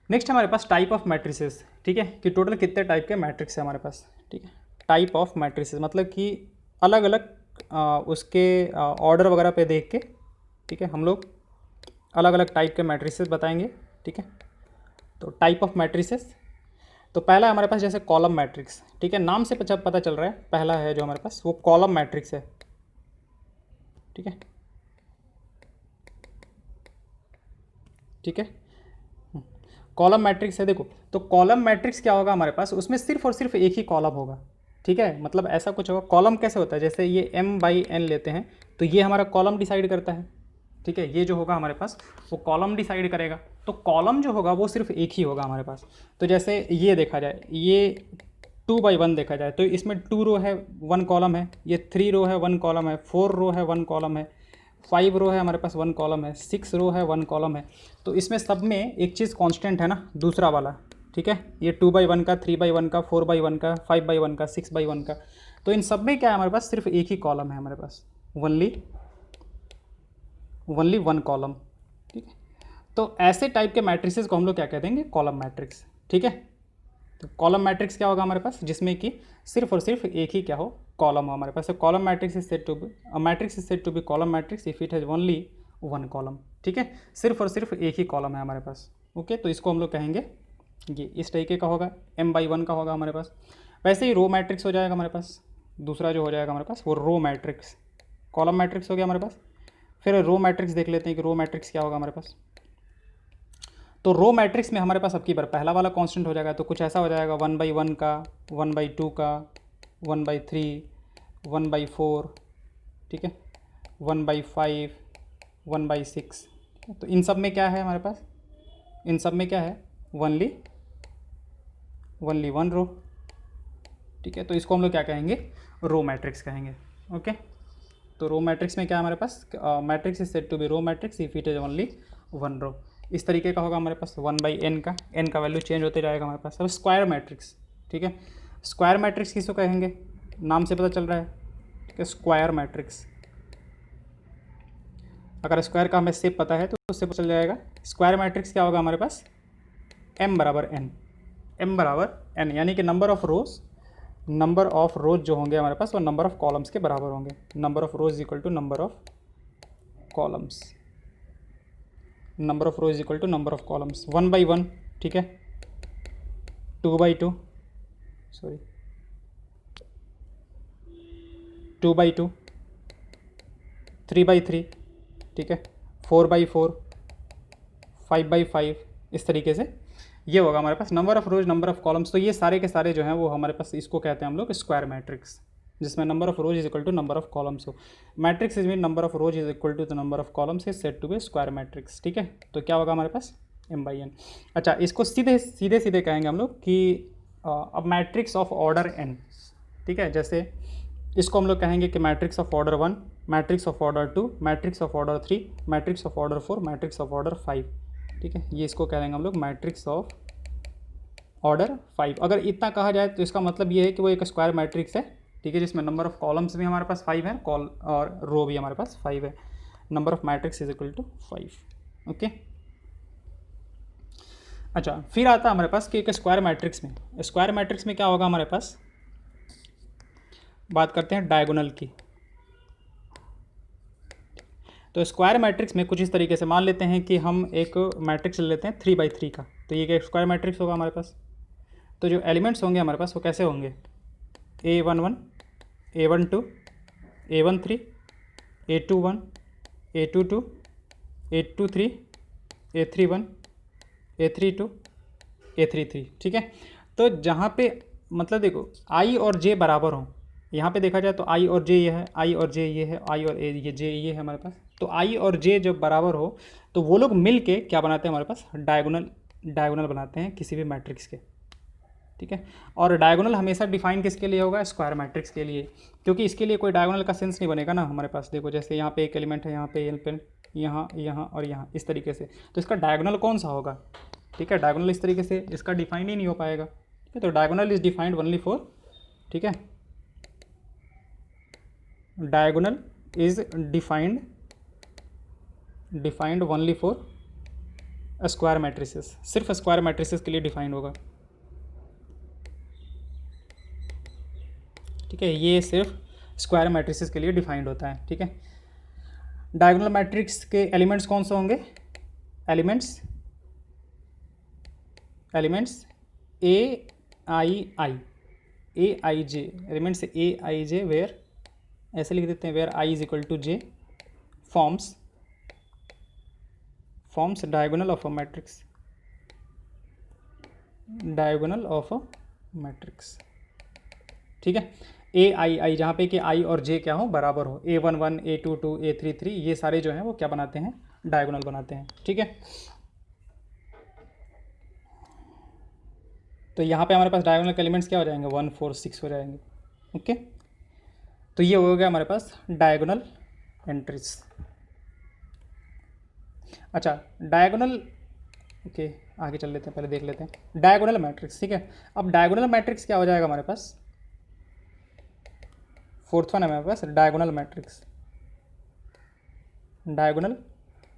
नेक्स्ट हमारे पास टाइप ऑफ मैट्रिसेस, ठीक है, कि टोटल कितने टाइप के मैट्रिक्स है हमारे पास, ठीक है। टाइप ऑफ मैट्रिसेस मतलब कि अलग अलग उसके ऑर्डर वगैरह पे देख के, ठीक है, हम लोग अलग अलग टाइप के मैट्रिसेस बताएंगे, ठीक है। तो टाइप ऑफ मैट्रिसेस, तो पहला हमारे पास जैसे कॉलम मैट्रिक्स, ठीक है, नाम से पता चल रहा है, पहला है जो हमारे पास वो कॉलम मैट्रिक्स है, ठीक है, ठीक है, कॉलम मैट्रिक्स है। देखो, तो कॉलम मैट्रिक्स क्या होगा हमारे पास, उसमें सिर्फ और सिर्फ एक ही कॉलम होगा, ठीक है, मतलब ऐसा कुछ होगा। कॉलम कैसे होता है, जैसे ये m/n लेते हैं, तो ये हमारा कॉलम डिसाइड करता है, ठीक है, ये जो होगा हमारे पास वो कॉलम डिसाइड करेगा। तो कॉलम जो होगा वो सिर्फ एक ही होगा हमारे पास। तो जैसे ये देखा जाए, ये 2/1 देखा जाए, तो इसमें 2 रो है 1 कॉलम है, ये 3 रो है 1 कॉलम है, 4 रो है 1 कॉलम है, 5 रो है हमारे पास 1 कॉलम है, 6 रो है 1 कॉलम है। तो इसमें सब में एक चीज़ कांस्टेंट है ना, दूसरा वाला, ठीक है, ये 2/1 का, 3/1 का, 4/1 का, 5/1 का, 6/1 का। तो इन सब में क्या है हमारे पास, सिर्फ एक ही कॉलम है हमारे पास, ओनली 1 कॉलम, ठीक है। तो ऐसे टाइप के मैट्रिसेस को हम लोग क्या कह देंगे, कॉलम मैट्रिक्स, ठीक है। तो कॉलम मैट्रिक्स क्या होगा हमारे पास, जिसमें कि सिर्फ और सिर्फ एक ही क्या हो, कॉलम हो हमारे पास। Column matrix is said to be, a matrix is said to be column matrix if it has only 1 column, ठीक है, सिर्फ और सिर्फ एक ही कॉलम है हमारे पास। ओके, तो इसको हम लोग कहेंगे ये इस तरीके का होगा, m/1 का होगा हमारे पास। वैसे ही रो मैट्रिक्स हो जाएगा हमारे पास, दूसरा जो हो जाएगा हमारे पास वो रो मैट्रिक्स, कॉलम मैट्रिक्स हो गया हमारे पास। फिर रो मैट्रिक्स देख लेते हैं कि रो मैट्रिक्स क्या होगा हमारे पास। तो रो मैट्रिक्स में हमारे पास अब की बार पहला वाला कांस्टेंट हो जाएगा, तो कुछ ऐसा हो जाएगा 1/1 का, 1/2 का, 1/3, 1/4, ठीक है, 1/5, 1/6। तो इन सब में क्या है हमारे पास, इन सब में क्या है, वनली वन रो, ठीक है। तो इसको हम लोग क्या कहेंगे, रो मैट्रिक्स कहेंगे। ओके, तो रो मैट्रिक्स में क्या है हमारे पास, matrix is said to be row matrix if it is only one row. इस तरीके का होगा हमारे पास 1/n का, n का वैल्यू चेंज होते जाएगा हमारे पास। अब स्क्वायर मैट्रिक्स, ठीक है, स्क्वायर मैट्रिक्स किसको कहेंगे, नाम से पता चल रहा है, ठीक है, स्क्वायर मैट्रिक्स। अगर स्क्वायर का हमें शेप पता है तो उससे पता चल जाएगा। स्क्वायर मैट्रिक्स क्या होगा हमारे पास, m बराबर n, m बराबर n, यानी कि नंबर ऑफ रोज जो होंगे हमारे पास वो नंबर ऑफ कॉलम्स के बराबर होंगे। Number of rows equal to number of columns, number of rows equal to number of columns. 1/1, ठीक है, 2/2, सॉरी 2/2, 3/3, ठीक है, 4/4, 5/5, इस तरीके से ये होगा हमारे पास number of rows, number of columns. तो ये सारे के सारे जो हैं वो हमारे पास, इसको कहते हैं हम लोग स्क्वायर मैट्रिक्स, जिसमें number of rows is equal to number of columns हो। Matrix is mean number of rows is equal to the number of columns is said to be square matrix, ठीक है। तो क्या होगा हमारे पास, m/n। अच्छा, इसको सीधे सीधे कहेंगे हम लोग कि अब मैट्रिक्स ऑफ ऑर्डर n, ठीक है, जैसे इसको हम लोग कहेंगे कि matrix of order 1, matrix of order 2, matrix of order 3, matrix of order 4, matrix of order 5, ठीक है। ये इसको कह देंगे हम लोग मैट्रिक्स ऑफ ऑर्डर 5। अगर इतना कहा जाए तो इसका मतलब ये है कि वो एक स्क्वायर मैट्रिक्स है, ठीक है, जिसमें नंबर ऑफ कॉलम्स भी हमारे पास 5 है, और रो भी हमारे पास 5 है। Number of matrix is equal to 5। Okay, अच्छा, फिर आता है हमारे पास कि एक स्क्वायर मैट्रिक्स में क्या होगा हमारे पास, बात करते हैं डायगोनल की। तो स्क्वायर मैट्रिक्स में कुछ इस तरीके से मान लेते हैं कि हम एक मैट्रिक्स ले लेते हैं 3/3 का, तो ये एक स्क्वायर मैट्रिक्स होगा हमारे पास। तो जो एलिमेंट्स होंगे हमारे पास वो कैसे होंगे, A11, A12, A13, A21, A22, A23, A31, A32, A33, ठीक है। तो जहाँ पे मतलब देखो I और J बराबर हों, यहाँ पे देखा जाए तो I और J ये है, I और J ये है, I और ये J ये है हमारे पास। तो I और J जब बराबर हो तो वो लोग मिल के क्या बनाते हैं हमारे पास, डायगोनल बनाते हैं किसी भी मैट्रिक्स के, ठीक है। और डायगोनल हमेशा डिफाइन किसके लिए होगा, स्क्वायर मैट्रिक्स के लिए, क्योंकि इसके लिए कोई डायगोनल का सेंस नहीं बनेगा ना हमारे पास। देखो जैसे यहाँ पे एक एलिमेंट है, यहाँ पे एलिमेंट, यहाँ यहाँ और यहाँ, इस तरीके से, तो इसका डायगोनल कौन सा होगा, ठीक है। डायगोनल इस तरीके से इसका डिफाइन ही नहीं हो पाएगा, ठीक है। तो diagonal is defined only for, ठीक है, diagonal is defined only for square matrices, सिर्फ स्क्वायर मैट्रिसेस के लिए डिफाइंड होगा, ठीक है। ये सिर्फ स्क्वायर मैट्रिसेस के लिए डिफाइंड होता है, ठीक है। डायगोनल मैट्रिक्स के एलिमेंट्स कौन से होंगे, elements AIJ, elements AIJ where, ऐसे लिख देते हैं, where I is equal to J forms diagonal of a matrix, ठीक है। AI जहाँ पे कि I और J क्या हो, बराबर हो, A11, A22, A33, ये सारे जो हैं वो क्या बनाते हैं, डायगोनल बनाते हैं, ठीक है। तो यहाँ पे हमारे पास डायगोनल के एलिमेंट्स क्या हो जाएंगे, 1, 4, 6 हो जाएंगे, ओके। तो ये हो गया हमारे पास डायगोनल एंट्रीज। अच्छा, डायगोनल, ओके, आगे चल लेते हैं, पहले देख लेते हैं डायगोनल मैट्रिक्स, ठीक है। अब डायगोनल मैट्रिक्स क्या हो जाएगा हमारे पास, फोर्थ वन है हमारे पास डायगोनल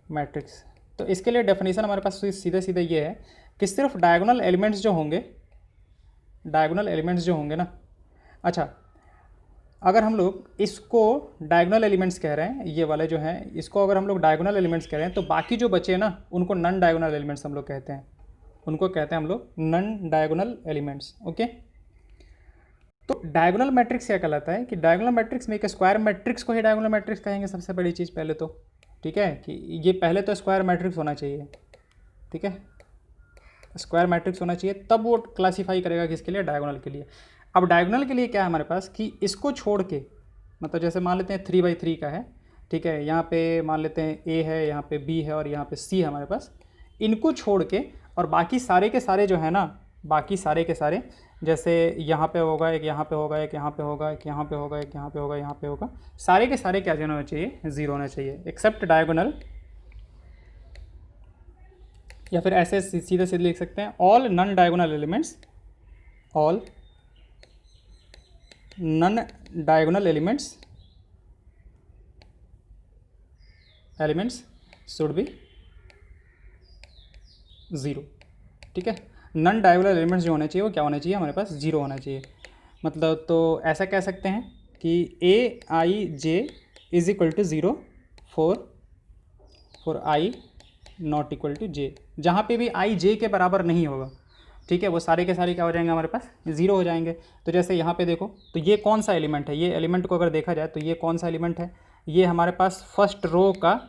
मैट्रिक्स। तो इसके लिए डेफिनेशन हमारे पास सीधे सीधे ये है कि सिर्फ डायगोनल एलिमेंट्स जो होंगे ना, अच्छा, अगर हम लोग इसको डायगोनल एलिमेंट्स कह रहे हैं, ये वाले जो हैं इसको अगर हम लोग डायगोनल एलिमेंट्स कह रहे हैं, तो बाकी जो बचे ना उनको नॉन डायगोनल एलिमेंट्स हम लोग कहते हैं, हम लोग नॉन डायगोनल एलिमेंट्स, ओके। तो डायगोनल मैट्रिक्स क्या कहलाता है कि डायगोनल मैट्रिक्स में एक स्क्वायर मैट्रिक्स को ही डायगोनल मैट्रिक्स कहेंगे, सबसे बड़ी चीज़ पहले तो, ठीक है, कि ये पहले तो स्क्वायर मैट्रिक्स होना चाहिए, ठीक है। स्क्वायर मैट्रिक्स होना चाहिए, तब वो क्लासीफाई करेगा किसके लिए, डायगोनल के लिए। अब डायगोनल के लिए क्या है हमारे पास कि इसको छोड़ के, मतलब जैसे मान लेते हैं 3/3 का है, ठीक है, यहाँ पे मान लेते हैं ए है, यहाँ पे बी है और यहाँ पे सी है हमारे पास, इनको छोड़ के और बाकी सारे के सारे जो है ना, बाकी सारे के सारे, जैसे यहाँ पे होगा एक, यहाँ पे होगा एक, यहाँ पे होगा एक, यहाँ पे होगा एक, यहाँ पे होगा, यहाँ पे होगा, सारे के सारे क्या होना चाहिए, ज़ीरो होना चाहिए, एक्सेप्ट डायगोनल, या फिर ऐसे सीधे सीधे लिख सकते हैं all non diagonal elements, all non diagonal elements should be zero. ठीक है, नॉन डायगोनल एलिमेंट्स जो होने चाहिए वो क्या होना चाहिए, हमारे पास ज़ीरो होना चाहिए। मतलब तो ऐसा कह सकते हैं कि a i j is equal to zero for i not equal to j, जहाँ पे भी आई जे के बराबर नहीं होगा, ठीक है, वो सारे के सारे क्या हो जाएंगे, हमारे पास ज़ीरो हो जाएंगे। तो जैसे यहाँ पे देखो, तो ये कौन सा एलिमेंट है, ये एलिमेंट को अगर देखा जाए तो ये कौन सा एलिमेंट है, ये हमारे पास फर्स्ट रो का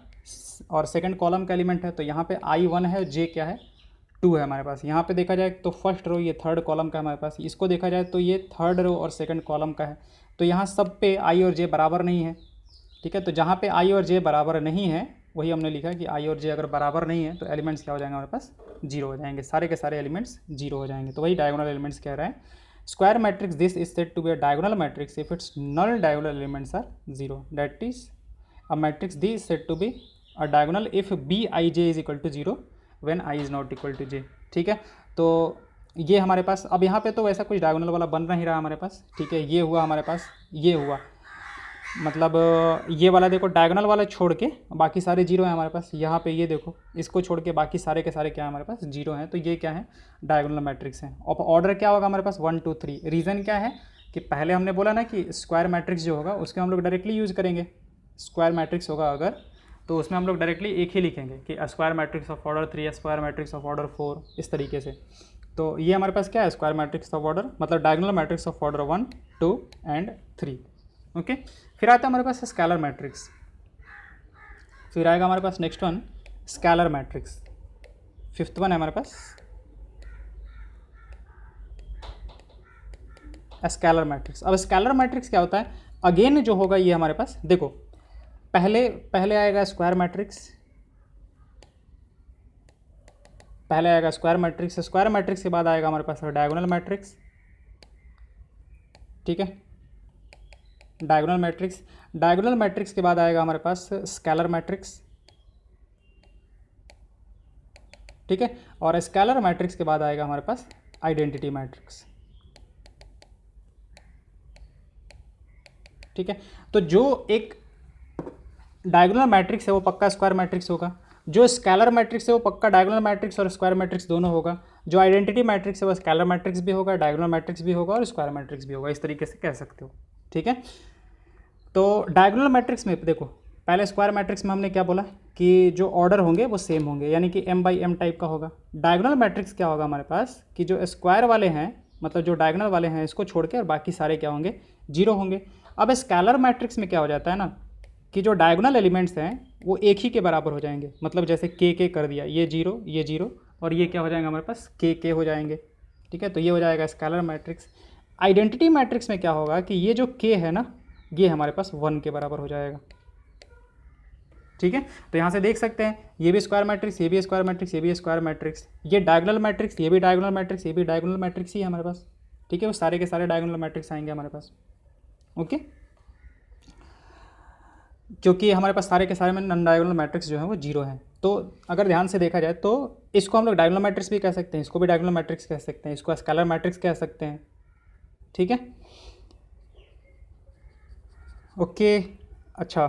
और सेकंड कॉलम का एलिमेंट है। तो यहाँ पे I1 है, जे क्या है, 2 है हमारे पास। यहाँ पे देखा जाए तो फर्स्ट रो ये थर्ड कॉलम का है हमारे पास, इसको देखा जाए तो ये थर्ड रो और सेकंड कॉलम का है। तो यहाँ सब पे आई और जे बराबर नहीं है, ठीक है। तो जहाँ पे आई और जे बराबर नहीं है, वही हमने लिखा कि आई और जे अगर बराबर नहीं है तो एलिमेंट्स क्या हो जाएंगे, हमारे पास जीरो हो जाएंगे, सारे के सारे एलिमेंट्स जीरो हो जाएंगे। तो वही डायगोनल एलिमेंट्स कह रहे हैं। Square matrix this is said to be a diagonal matrix if its non diagonal elements are zero, that is a matrix d is said to be a diagonal if b i j is equal to zero when i is not equal to j. ठीक है, तो ये हमारे पास, अब यहाँ पे तो वैसा कुछ डायगोनल वाला बन नहीं रहा हमारे पास, ठीक है। ये हुआ हमारे पास, ये हुआ, मतलब ये वाला देखो डायगोनल वाला छोड़ के बाकी सारे जीरो हैं हमारे पास। यहाँ पे ये देखो, इसको छोड़ के बाकी सारे के सारे क्या है हमारे पास, जीरो हैं। तो ये क्या है, डायगोनल मैट्रिक्स हैं। और ऑर्डर क्या होगा हमारे पास, 1 2 3। रीज़न क्या है कि पहले हमने बोला ना कि स्क्वायर मैट्रिक्स जो होगा उसके हम लोग डायरेक्टली यूज़ करेंगे। स्क्वायर मैट्रिक्स होगा अगर, तो उसमें हम लोग डायरेक्टली एक ही लिखेंगे कि square matrix of order 3, square matrix of order 4, इस तरीके से। तो ये हमारे पास क्या है, स्क्वायर मैट्रिक्स ऑफ ऑर्डर, मतलब diagonal matrix of order 1 2 and 3। Okay, फिर आता है हमारे पास स्केलर मैट्रिक्स। फिर आएगा हमारे पास next one scalar matrix, fifth one है हमारे पास स्केलर मैट्रिक्स। अब स्केलर मैट्रिक्स क्या होता है, अगेन जो होगा ये हमारे पास, देखो पहले आएगा स्क्वायर मैट्रिक्स, पहले आएगा स्क्वायर मैट्रिक्स, स्क्वायर मैट्रिक्स के बाद आएगा हमारे पास डायगोनल मैट्रिक्स, ठीक है, डायगोनल मैट्रिक्स। डायगोनल मैट्रिक्स के बाद आएगा हमारे पास स्केलर मैट्रिक्स, ठीक है, और स्केलर मैट्रिक्स के बाद आएगा हमारे पास आइडेंटिटी मैट्रिक्स, ठीक है। तो जो एक डायगोनल मैट्रिक्स है वो पक्का स्क्वायर मैट्रिक्स होगा, जो स्केलर मैट्रिक्स है वो पक्का डायगोनल मैट्रिक्स और स्क्वायर मैट्रिक्स दोनों होगा, जो आइडेंटिटी मैट्रिक्स है वो स्केलर मैट्रिक्स भी होगा, डायगोनल मैट्रिक्स भी होगा और स्क्वायर मैट्रिक्स भी होगा, इस तरीके से कह सकते हो, ठीक है। तो डायगोनल मैट्रिक्स में देखो, पहले स्क्वायर मैट्रिक्स में हमने क्या बोला कि जो ऑर्डर होंगे वो सेम होंगे, यानी कि m/m टाइप का होगा। डायगोनल मैट्रिक्स क्या होगा हमारे पास कि जो स्क्वायर वाले हैं, मतलब जो डायगोनल वाले हैं, इसको छोड़ के और बाकी सारे क्या होंगे, जीरो होंगे। अब स्केलर मैट्रिक्स में क्या हो जाता है ना कि जो डायगोनल एलिमेंट्स हैं वो एक ही के बराबर हो जाएंगे, मतलब जैसे के कर दिया, ये जीरो और ये क्या हो जाएंगे हमारे पास, के हो जाएंगे, ठीक है। तो ये हो जाएगा स्केलर मैट्रिक्स। आइडेंटिटी मैट्रिक्स में क्या होगा कि ये जो के है ना, ये हमारे पास 1 के बराबर हो जाएगा, ठीक है। तो यहाँ से देख सकते हैं ये भी स्क्वायर मैट्रिक्स, ये भी स्क्वायर मैट्रिक्स, ये भी स्क्वायर मैट्रिक्स, ये डायगोनल मैट्रिक्स, ये भी डायगोनल मैट्रिक्स, ये भी डायगोनल मैट्रिक्स ही है हमारे पास, ठीक है। वो सारे के सारे डायगोनल मैट्रिक्स आएंगे हमारे पास, ओके। क्योंकि हमारे पास सारे के सारे में नॉन डायगोनल मैट्रिक्स जो है वो जीरो हैं। तो अगर ध्यान से देखा जाए तो इसको हम लोग डायगोनल मैट्रिक्स भी कह सकते हैं, इसको भी डायगोनल मैट्रिक्स कह सकते हैं, इसको स्केलर मैट्रिक्स कह सकते हैं, ठीक है, ओके। अच्छा,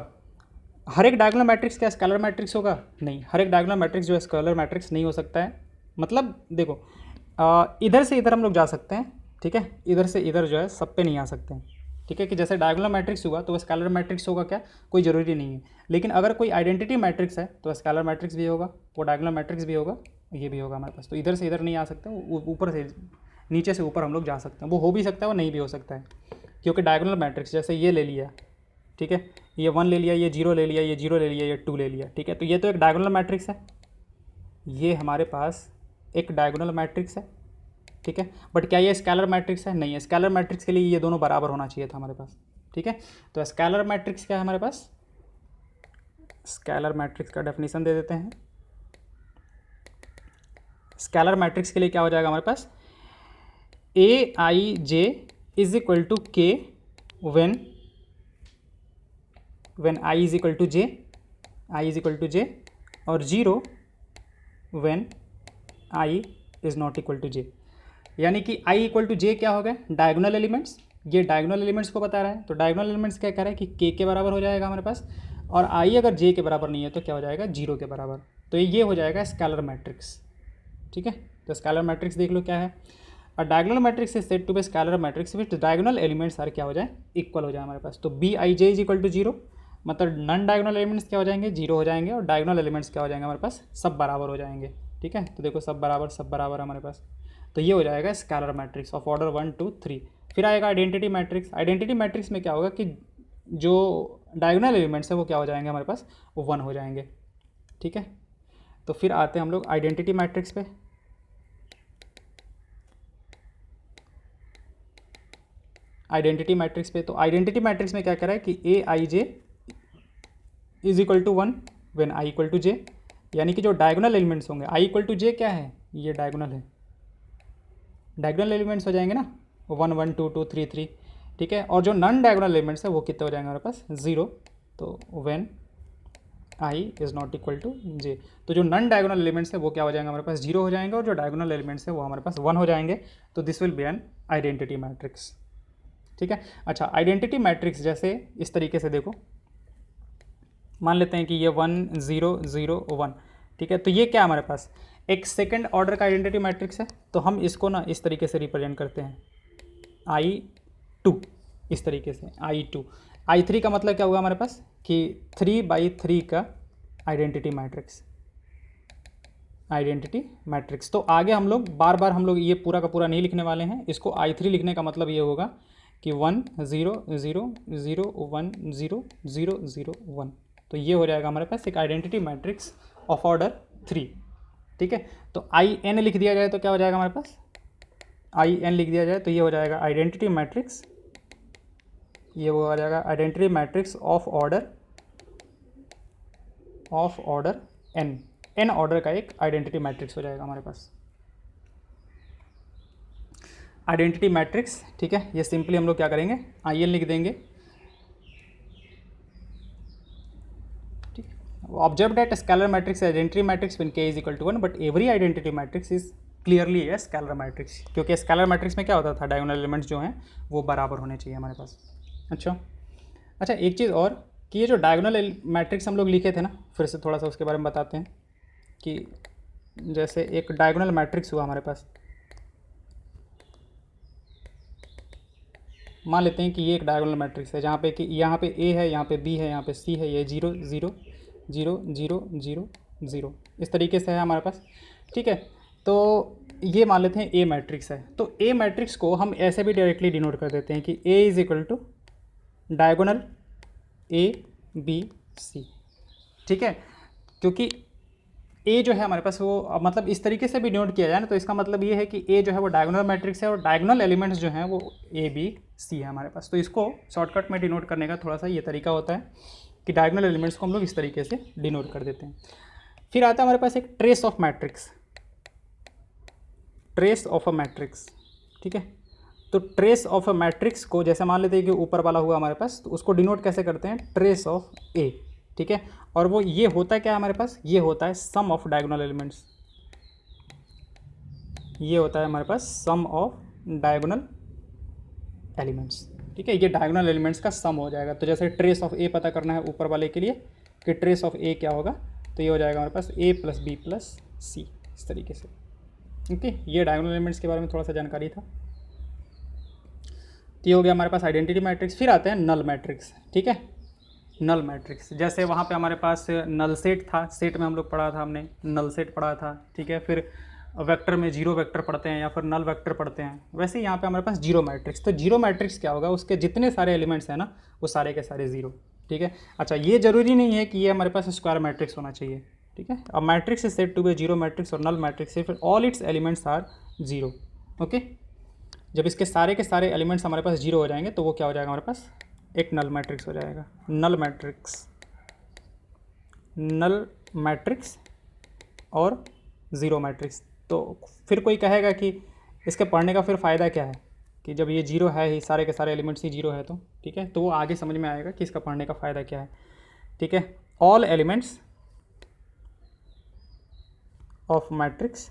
हर एक डायगोनल मैट्रिक्स क्या स्केलर मैट्रिक्स होगा? नहीं, हर एक डायगोनल मैट्रिक्स जो है स्केलर मैट्रिक्स नहीं हो सकता है। मतलब देखो, इधर से इधर हम लोग जा सकते हैं, ठीक है, इधर से इधर जो है सब पे नहीं आ सकते हैं, ठीक है। कि जैसे डायगोनल मैट्रिक्स हुआ तो वह स्केलर मैट्रिक्स होगा क्या, कोई ज़रूरी नहीं है। लेकिन अगर कोई आइडेंटिटी मैट्रिक्स है तो स्केलर मैट्रिक्स भी होगा, वो डायगोनल मैट्रिक्स भी होगा, ये भी होगा हमारे पास। तो इधर से इधर नहीं आ सकते, ऊपर से नीचे से ऊपर हम लोग जा सकते हैं। वो हो भी सकता है, वो नहीं भी हो सकता है, क्योंकि डायगोनल मैट्रिक्स जैसे ये ले लिया, ठीक है, ये 1 ले लिया, ये 0 ले लिया, ये 0 ले लिया, ये 2 ले लिया, ठीक है। तो ये तो एक डायगोनल मैट्रिक्स है। ये हमारे पास एक डायगोनल मैट्रिक्स है, ठीक है। बट क्या ये स्केलर मैट्रिक्स है? नहीं है। स्केलर मैट्रिक्स के लिए ये दोनों बराबर होना चाहिए था हमारे पास, ठीक है। तो स्केलर मैट्रिक्स क्या है हमारे पास? स्केलर मैट्रिक्स का डेफिनेशन दे देते हैं। स्केलर मैट्रिक्स के लिए क्या हो जाएगा हमारे पास? ए i j is equal to के when I is equal to j, I is equal to j, और 0 when I is not equal to j। यानी कि I इक्वल टू जे क्या हो गया? Diagonal elements. ये डायगोनल एलिमेंट्स को बता रहा है, तो डायगोनल एलिमेंट्स क्या कह रहा है कि k के बराबर हो जाएगा हमारे पास, और I अगर j के बराबर नहीं है तो क्या हो जाएगा? 0 के बराबर। तो ये हो जाएगा स्केलर मैट्रिक्स, ठीक है। तो स्केलर मैट्रिक्स देख लो क्या है। और diagonal matrix is said to be scalar matrix which diagonal elements सारे क्या हो जाए? इक्वल हो जाए हमारे पास। तो b i j is equal to 0, मतलब नॉन डायगोनल एलिमेंट्स क्या हो जाएंगे? 0 हो जाएंगे, और डायगोनल एलिमेंट्स क्या हो जाएंगे हमारे पास? सब बराबर हो जाएंगे, ठीक है। तो देखो सब बराबर हमारे पास। तो ये हो जाएगा स्केलर मैट्रिक्स ऑफ ऑर्डर 1 2 3। फिर आएगा आइडेंटिटी मैट्रिक्स। आइडेंटिटी मैट्रिक्स में क्या होगा कि जो डायगोनल एलिमेंट्स है वो क्या हो जाएंगे हमारे पास? वो 1 हो जाएंगे, ठीक है। तो फिर आते हैं हम लोग आइडेंटिटी मैट्रिक्स पे। आइडेंटिटी मैट्रिक्स पे, तो आइडेंटिटी मैट्रिक्स में क्या कह रहा है कि a i j is equal to 1 when i equal to j, यानी कि जो डायगोनल एलिमेंट्स होंगे, आई इक्वल टू जे क्या है? ये डायगोनल है, डायगोनल एलिमेंट्स हो जाएंगे ना, 1 1 2 2 3 3, ठीक है। और जो नॉन डायगोनल एलिमेंट्स है वो कितने हो जाएंगे हमारे पास? 0। तो when i is not equal to j, तो जो नॉन डायगोनल एलिमेंट्स है वो क्या हो जाएंगे हमारे पास? 0 हो जाएंगे, और जो डायगोनल एलिमेंट्स है वो हमारे पास 1 हो जाएंगे। तो this will B an identity matrix, ठीक है। अच्छा, आइडेंटिटी मैट्रिक्स जैसे इस तरीके से देखो, मान लेते हैं कि ये 1 0 0 1, ठीक है। तो ये क्या है हमारे पास? एक सेकंड ऑर्डर का आइडेंटिटी मैट्रिक्स है। तो हम इसको ना इस तरीके से रिप्रेजेंट करते हैं, I2, इस तरीके से I2। I3 का मतलब क्या हुआ हमारे पास? कि 3/3 का आइडेंटिटी मैट्रिक्स, आइडेंटिटी मैट्रिक्स। तो आगे हम लोग बार हम लोग ये पूरा का पूरा नहीं लिखने वाले हैं। इसको I3 लिखने का मतलब ये होगा कि 1 0 0 0 1 0 0 0 1। तो ये हो जाएगा हमारे पास एक आइडेंटिटी मैट्रिक्स ऑफ ऑर्डर 3, ठीक है। तो IN लिख दिया जाए तो क्या हो जाएगा हमारे पास? IN लिख दिया जाए तो ये हो जाएगा आइडेंटिटी मैट्रिक्स, ये वो आ जाएगा identity matrix of order n order का एक आइडेंटिटी मैट्रिक्स हो जाएगा हमारे पास, आइडेंटिटी मैट्रिक्स, ठीक है। ये सिंपली हम लोग क्या करेंगे? IN लिख देंगे, ठीक है। Observe that scalar matrix identity matrix when k is equal to 1, but every identity matrix is clearly a scalar matrix, क्योंकि स्केलर मैट्रिक्स में क्या होता था? डायगोनल एलिमेंट्स जो हैं वो बराबर होने चाहिए हमारे पास। अच्छा, एक चीज़ और कि ये जो डायगोनल मैट्रिक्स हम लोग लिखे थे ना, फिर से थोड़ा सा उसके बारे में बताते हैं कि जैसे एक डायगोनल मैट्रिक्स हुआ हमारे पास, मान लेते हैं कि ये एक डायगोनल मैट्रिक्स है जहाँ पे कि यहाँ पे A है, यहाँ पे B है, यहाँ पे C है, ये 0 0 0 0 0 0 इस तरीके से है हमारे पास, ठीक है। तो ये मान लेते हैं A मैट्रिक्स है। तो A मैट्रिक्स को हम ऐसे भी डायरेक्टली डिनोट कर देते हैं कि A is equal to diagonal A B C, ठीक है। क्योंकि A जो है हमारे पास वो मतलब इस तरीके से भी डिनोट किया जाए ना, तो इसका मतलब ये है कि A जो है वो डायगोनल मैट्रिक्स है, और डायगोनल एलिमेंट्स जो हैं वो A B C है हमारे पास। तो इसको शॉर्टकट में डिनोट करने का थोड़ा सा ये तरीका होता है कि डायगोनल एलिमेंट्स को हम लोग इस तरीके से डिनोट कर देते हैं। फिर आता है हमारे पास एक trace of matrix, trace of a matrix, ठीक है। तो ट्रेस ऑफ अ मैट्रिक्स को जैसे मान लेते हैं कि ऊपर वाला हुआ हमारे पास, तो उसको डिनोट कैसे करते हैं? ट्रेस ऑफ A, ठीक है। और वो ये होता है क्या हमारे पास? ये होता है सम ऑफ डायगोनल एलिमेंट्स, ये होता है हमारे पास सम ऑफ डायगोनल एलिमेंट्स, ठीक है। ये डायगोनल एलिमेंट्स का सम हो जाएगा। तो जैसे ट्रेस ऑफ A पता करना है ऊपर वाले के लिए कि ट्रेस ऑफ A क्या होगा, तो ये हो जाएगा हमारे पास A + B + C, इस तरीके से, ओके। ये डायगोनल एलिमेंट्स के बारे में थोड़ा सा जानकारी था। तो ये हो गया हमारे पास आइडेंटिटी मैट्रिक्स। फिर आते हैं नल मैट्रिक्स, ठीक है। नल मैट्रिक्स जैसे वहाँ पे हमारे पास नल सेट था, सेट में हम लोग पढ़ा था, हमने नल सेट पढ़ा था, ठीक है। फिर वेक्टर में जीरो वेक्टर पढ़ते हैं या फिर नल वेक्टर पढ़ते हैं, वैसे ही यहाँ पे हमारे पास जीरो मैट्रिक्स। तो जीरो मैट्रिक्स क्या होगा? उसके जितने सारे एलिमेंट्स हैं ना वो सारे के सारे जीरो, ठीक है। अच्छा, ये ज़रूरी नहीं है कि ये हमारे पास स्क्वायर मैट्रिक्स होना चाहिए, ठीक है। अब matrix is said to be zero matrix और null matrix if all its elements are zero. Okay, जब इसके सारे के सारे एलिमेंट्स हमारे पास जीरो हो जाएंगे तो वो क्या हो जाएगा, हमारे पास एक नल मैट्रिक्स हो जाएगा। नल मैट्रिक्स और ज़ीरो मैट्रिक्स। तो फिर कोई कहेगा कि इसके पढ़ने का फिर फ़ायदा क्या है, कि जब ये जीरो है ही, सारे के सारे एलिमेंट्स ही जीरो है तो ठीक है, तो वो आगे समझ में आएगा कि इसका पढ़ने का फ़ायदा क्या है। ठीक है, all elements of matrix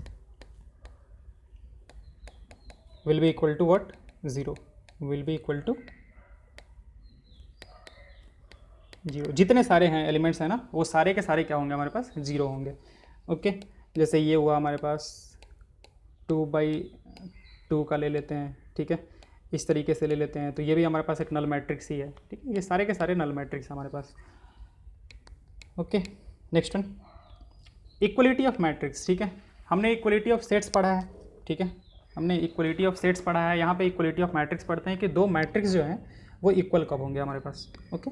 will be equal to what, zero, will be equal to zero. जितने सारे हैं एलिमेंट्स हैं ना, वो सारे के सारे क्या होंगे, हमारे पास जीरो होंगे। ओके, जैसे ये हुआ हमारे पास 2/2 का ले लेते हैं, ठीक है, इस तरीके से ले लेते हैं, तो ये भी हमारे पास एक नल मैट्रिक्स ही है। ठीक है, ये सारे के सारे नल मैट्रिक्स हमारे पास। Okay, next one, equality of matrix. ठीक है, हमने इक्वलिटी ऑफ सेट्स पढ़ा है। ठीक है, हमने इक्वलिटी ऑफ सेट्स पढ़ा है। यहाँ पे इक्वलिटी ऑफ मैट्रिक्स पढ़ते हैं कि दो मैट्रिक्स जो हैं वो इक्वल कब होंगे हमारे पास। ओके,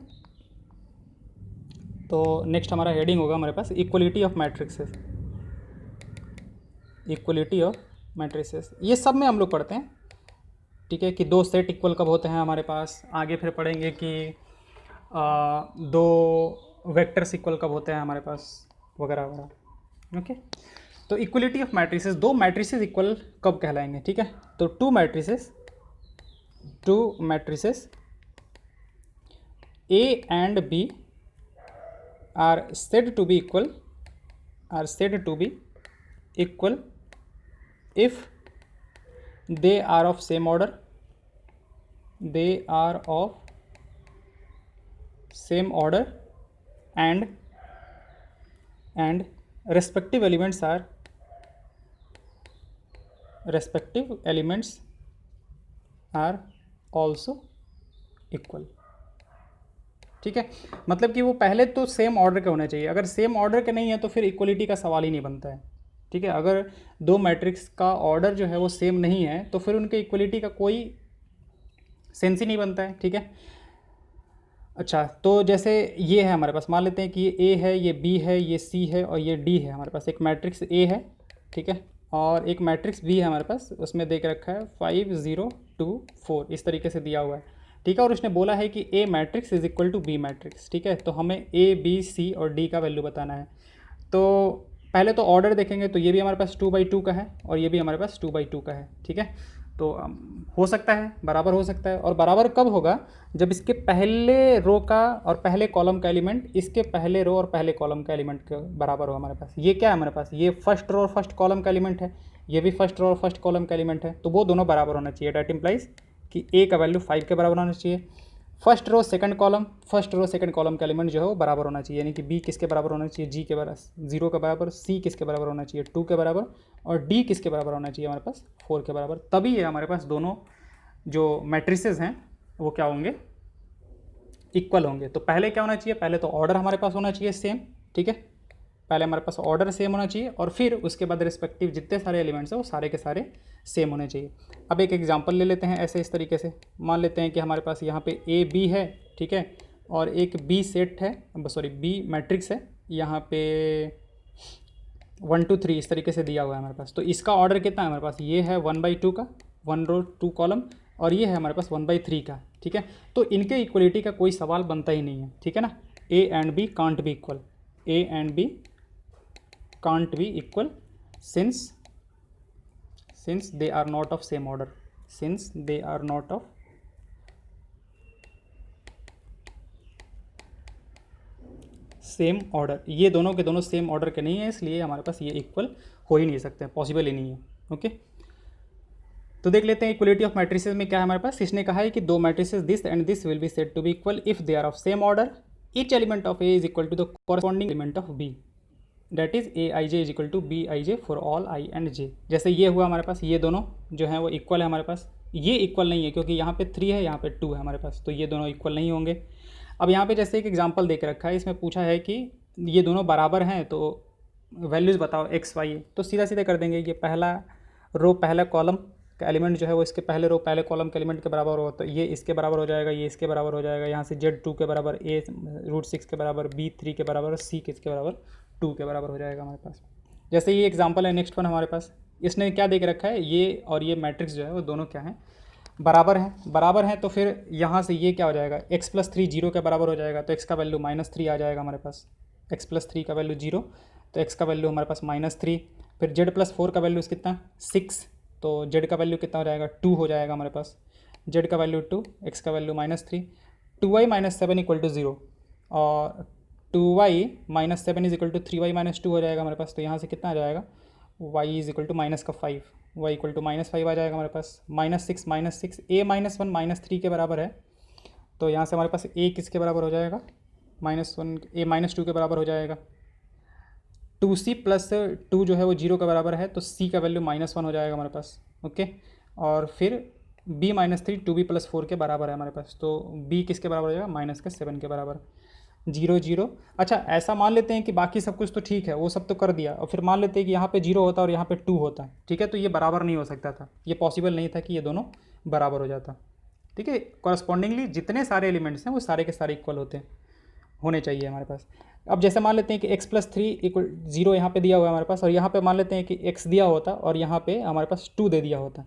तो नेक्स्ट हमारा हेडिंग होगा हमारे पास equality of matrices. Equality of matrices, ये सब में हम लोग पढ़ते हैं। ठीक है, कि दो सेट इक्वल कब होते हैं हमारे पास। आगे फिर पढ़ेंगे कि दो वेक्टर्स इक्वल कब होते हैं हमारे पास, वगैरह वगैरह। ओके, तो इक्वलिटी ऑफ मैट्रिसेस, दो मैट्रिसेस इक्वल कब कहलाएंगे। ठीक है, तो two matrices a and b are said to be equal if they are of same order, and respective elements are also equal। ठीक है, मतलब कि वो पहले तो सेम ऑर्डर के होने चाहिए। अगर सेम ऑर्डर के नहीं है तो फिर इक्वलिटी का सवाल ही नहीं बनता है। ठीक है, अगर दो मैट्रिक्स का ऑर्डर जो है वो सेम नहीं है तो फिर उनके इक्वलिटी का कोई सेंस ही नहीं बनता है। ठीक है, अच्छा, तो जैसे ये है हमारे पास, मान लेते हैं कि ये ए है, ये बी है, ये सी है और ये डी है। हमारे पास एक मैट्रिक्स ए है, ठीक है, और एक मैट्रिक्स बी है हमारे पास, उसमें देख रखा है 5 0 2 4, इस तरीके से दिया हुआ है। ठीक है, और उसने बोला है कि A matrix is equal to B matrix. ठीक है, तो हमें ए बी सी और डी का वैल्यू बताना है। तो पहले तो ऑर्डर देखेंगे, तो ये भी हमारे पास 2/2 का है और ये भी हमारे पास 2/2 का है। ठीक है, तो हो सकता है बराबर हो सकता है। और बराबर कब होगा, जब इसके पहले रो का और पहले कॉलम का एलिमेंट इसके पहले रो और पहले कॉलम का एलिमेंट के बराबर हो हमारे पास। ये क्या है हमारे पास, ये फर्स्ट रो और फर्स्ट कॉलम का एलिमेंट है, ये भी फर्स्ट रो और फर्स्ट कॉलम का एलिमेंट है, तो वो दोनों बराबर होना चाहिए। डैट इम्प्लाइज कि ए का वैल्यू 5 के बराबर होना चाहिए। फर्स्ट रो सेकंड कॉलम का एलिमेंट जो है वो बराबर होना चाहिए, यानी कि बी किसके बराबर होना चाहिए, जी के बराबर 0 के बराबर, सी किसके बराबर होना चाहिए 2 के बराबर, और डी किसके बराबर होना चाहिए हमारे पास 4 के बराबर। तभी ये हमारे पास दोनों जो मैट्रिसेस हैं वो क्या होंगे, इक्वल होंगे। तो पहले क्या होना चाहिए, पहले तो ऑर्डर हमारे पास होना चाहिए सेम। ठीक है, पहले हमारे पास ऑर्डर सेम होना चाहिए और फिर उसके बाद रिस्पेक्टिव जितने सारे एलिमेंट्स हैं वो सारे के सारे सेम होने चाहिए। अब एक एग्जांपल ले लेते हैं ऐसे, इस तरीके से मान लेते हैं कि हमारे पास यहाँ पे ए बी है, ठीक है, और एक बी सेट है, बी मैट्रिक्स है, यहाँ पे 1 2 3 इस तरीके से दिया हुआ है हमारे पास। तो इसका ऑर्डर कितना है हमारे पास, ये है 1/2 का, 1 रो 2 कॉलम, और ये है हमारे पास 1/3 का। ठीक है, तो इनके इक्वलिटी का कोई सवाल बनता ही नहीं है। ठीक है ना, a and b can't be equal, a and b can't be equal since they are not of same order, same order, ये दोनों के दोनों सेम ऑर्डर के नहीं है, इसलिए हमारे पास ये इक्वल हो ही नहीं सकते, पॉसिबल ही नहीं है। ओके, तो देख लेते हैं इक्वलिटी ऑफ मैट्रिसेस में क्या है हमारे पास। इसने कहा है कि दो matrices this and this will be said to be equal if they are of same order, each element of A is equal to the corresponding element of B, that is a i j is equal to b i j for all i and j. जैसे ये हुआ हमारे पास, ये दोनों जो हैं वो इक्वल है हमारे पास। ये इक्वल नहीं है क्योंकि यहाँ पे 3 है, यहाँ पे 2 है हमारे पास, तो ये दोनों इक्वल नहीं होंगे। अब यहाँ पे जैसे एक एग्जांपल दे के रखा है, इसमें पूछा है कि ये दोनों बराबर हैं तो वैल्यूज़ बताओ एक्स वाई, तो सीधा सीधा कर देंगे। ये पहला रो पहला कॉलम का एलिमेंट जो है वो इसके पहले रो पहले कॉलम के एलिमेंट के बराबर हो, तो ये इसके बराबर हो जाएगा, ये इसके बराबर हो जाएगा। यहाँ से Z2 के बराबर, A √6 के बराबर, B 3 के बराबर, C किसके बराबर 2 के बराबर हो जाएगा हमारे पास। जैसे ये एग्जांपल है, नेक्स्ट वन हमारे पास, इसने क्या दे के रखा है, ये और ये मैट्रिक्स जो है वो दोनों क्या है, बराबर हैं। तो फिर यहाँ से ये क्या हो जाएगा, x प्लस 3 जीरो के बराबर हो जाएगा, तो x का वैल्यू -3 आ जाएगा हमारे पास। x प्लस 3 का वैल्यू 0, तो x का वैल्यू हमारे पास -3। फिर z प्लस 4 का वैल्यू कितना, 6, तो z का वैल्यू कितना हो जाएगा, 2 हो जाएगा हमारे पास। z का वैल्यू 2, x का वैल्यू -3, 2y - 7 = 0, और 2y - 7 = 3y - 2 हो जाएगा हमारे पास। तो यहाँ से कितना आ जाएगा, y = -5, y = -5 आ जाएगा हमारे पास। -6 a -1 -3 के बराबर है, तो यहाँ से हमारे पास a किसके बराबर हो जाएगा, -1 a -2 के बराबर हो जाएगा। 2c + 2 जो है वो 0 के बराबर है, तो c का वैल्यू -1 हो जाएगा हमारे पास। ओके, और फिर b - 3 2b + 4 के बराबर है हमारे पास, तो b किसके बराबर हो जाएगा, -7 के बराबर। 0 0, अच्छा ऐसा मान लेते हैं कि बाकी सब कुछ तो ठीक है, वो सब तो कर दिया, और फिर मान लेते हैं कि यहाँ पे 0 होता और यहाँ पे 2 होता, ठीक है, तो ये बराबर नहीं हो सकता था, ये पॉसिबल नहीं था कि ये दोनों बराबर हो जाता, ठीक है। कॉरस्पॉन्डिंगली जितने सारे एलिमेंट्स हैं वो सारे के सारे इक्वल होने चाहिए हमारे पास। अब जैसे मान लेते हैं कि x + 3 = 0 यहाँ पे दिया हुआ है हमारे पास, और यहाँ पे मान लेते हैं कि x दिया होता और यहाँ पे हमारे पास 2 दे दिया होता,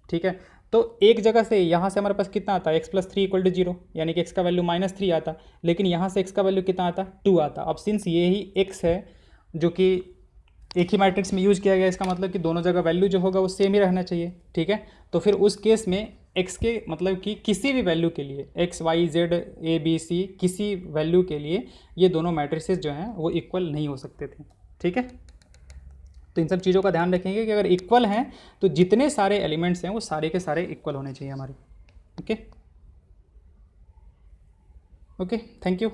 ठीक है। तो एक जगह से यहाँ से हमारे पास कितना आता है, x + 3 = 0, यानी कि x का वैल्यू -3 आता, लेकिन यहाँ से x का वैल्यू कितना आता, 2 आता। अब सिंस ये ही x है जो कि एक ही मैट्रिक्स में यूज़ किया गया, इसका मतलब कि दोनों जगह वैल्यू जो होगा वो सेम ही रहना चाहिए, ठीक है। तो फिर उस केस में x के मतलब कि किसी भी वैल्यू के लिए, x y z a b c किसी वैल्यू के लिए ये दोनों मैट्रिसेस जो हैं वो इक्वल नहीं हो सकते थे, ठीक है। तो इन सब चीज़ों का ध्यान रखेंगे कि अगर इक्वल हैं तो जितने सारे एलिमेंट्स हैं वो सारे के सारे इक्वल होने चाहिए हमारे। Okay, thank you.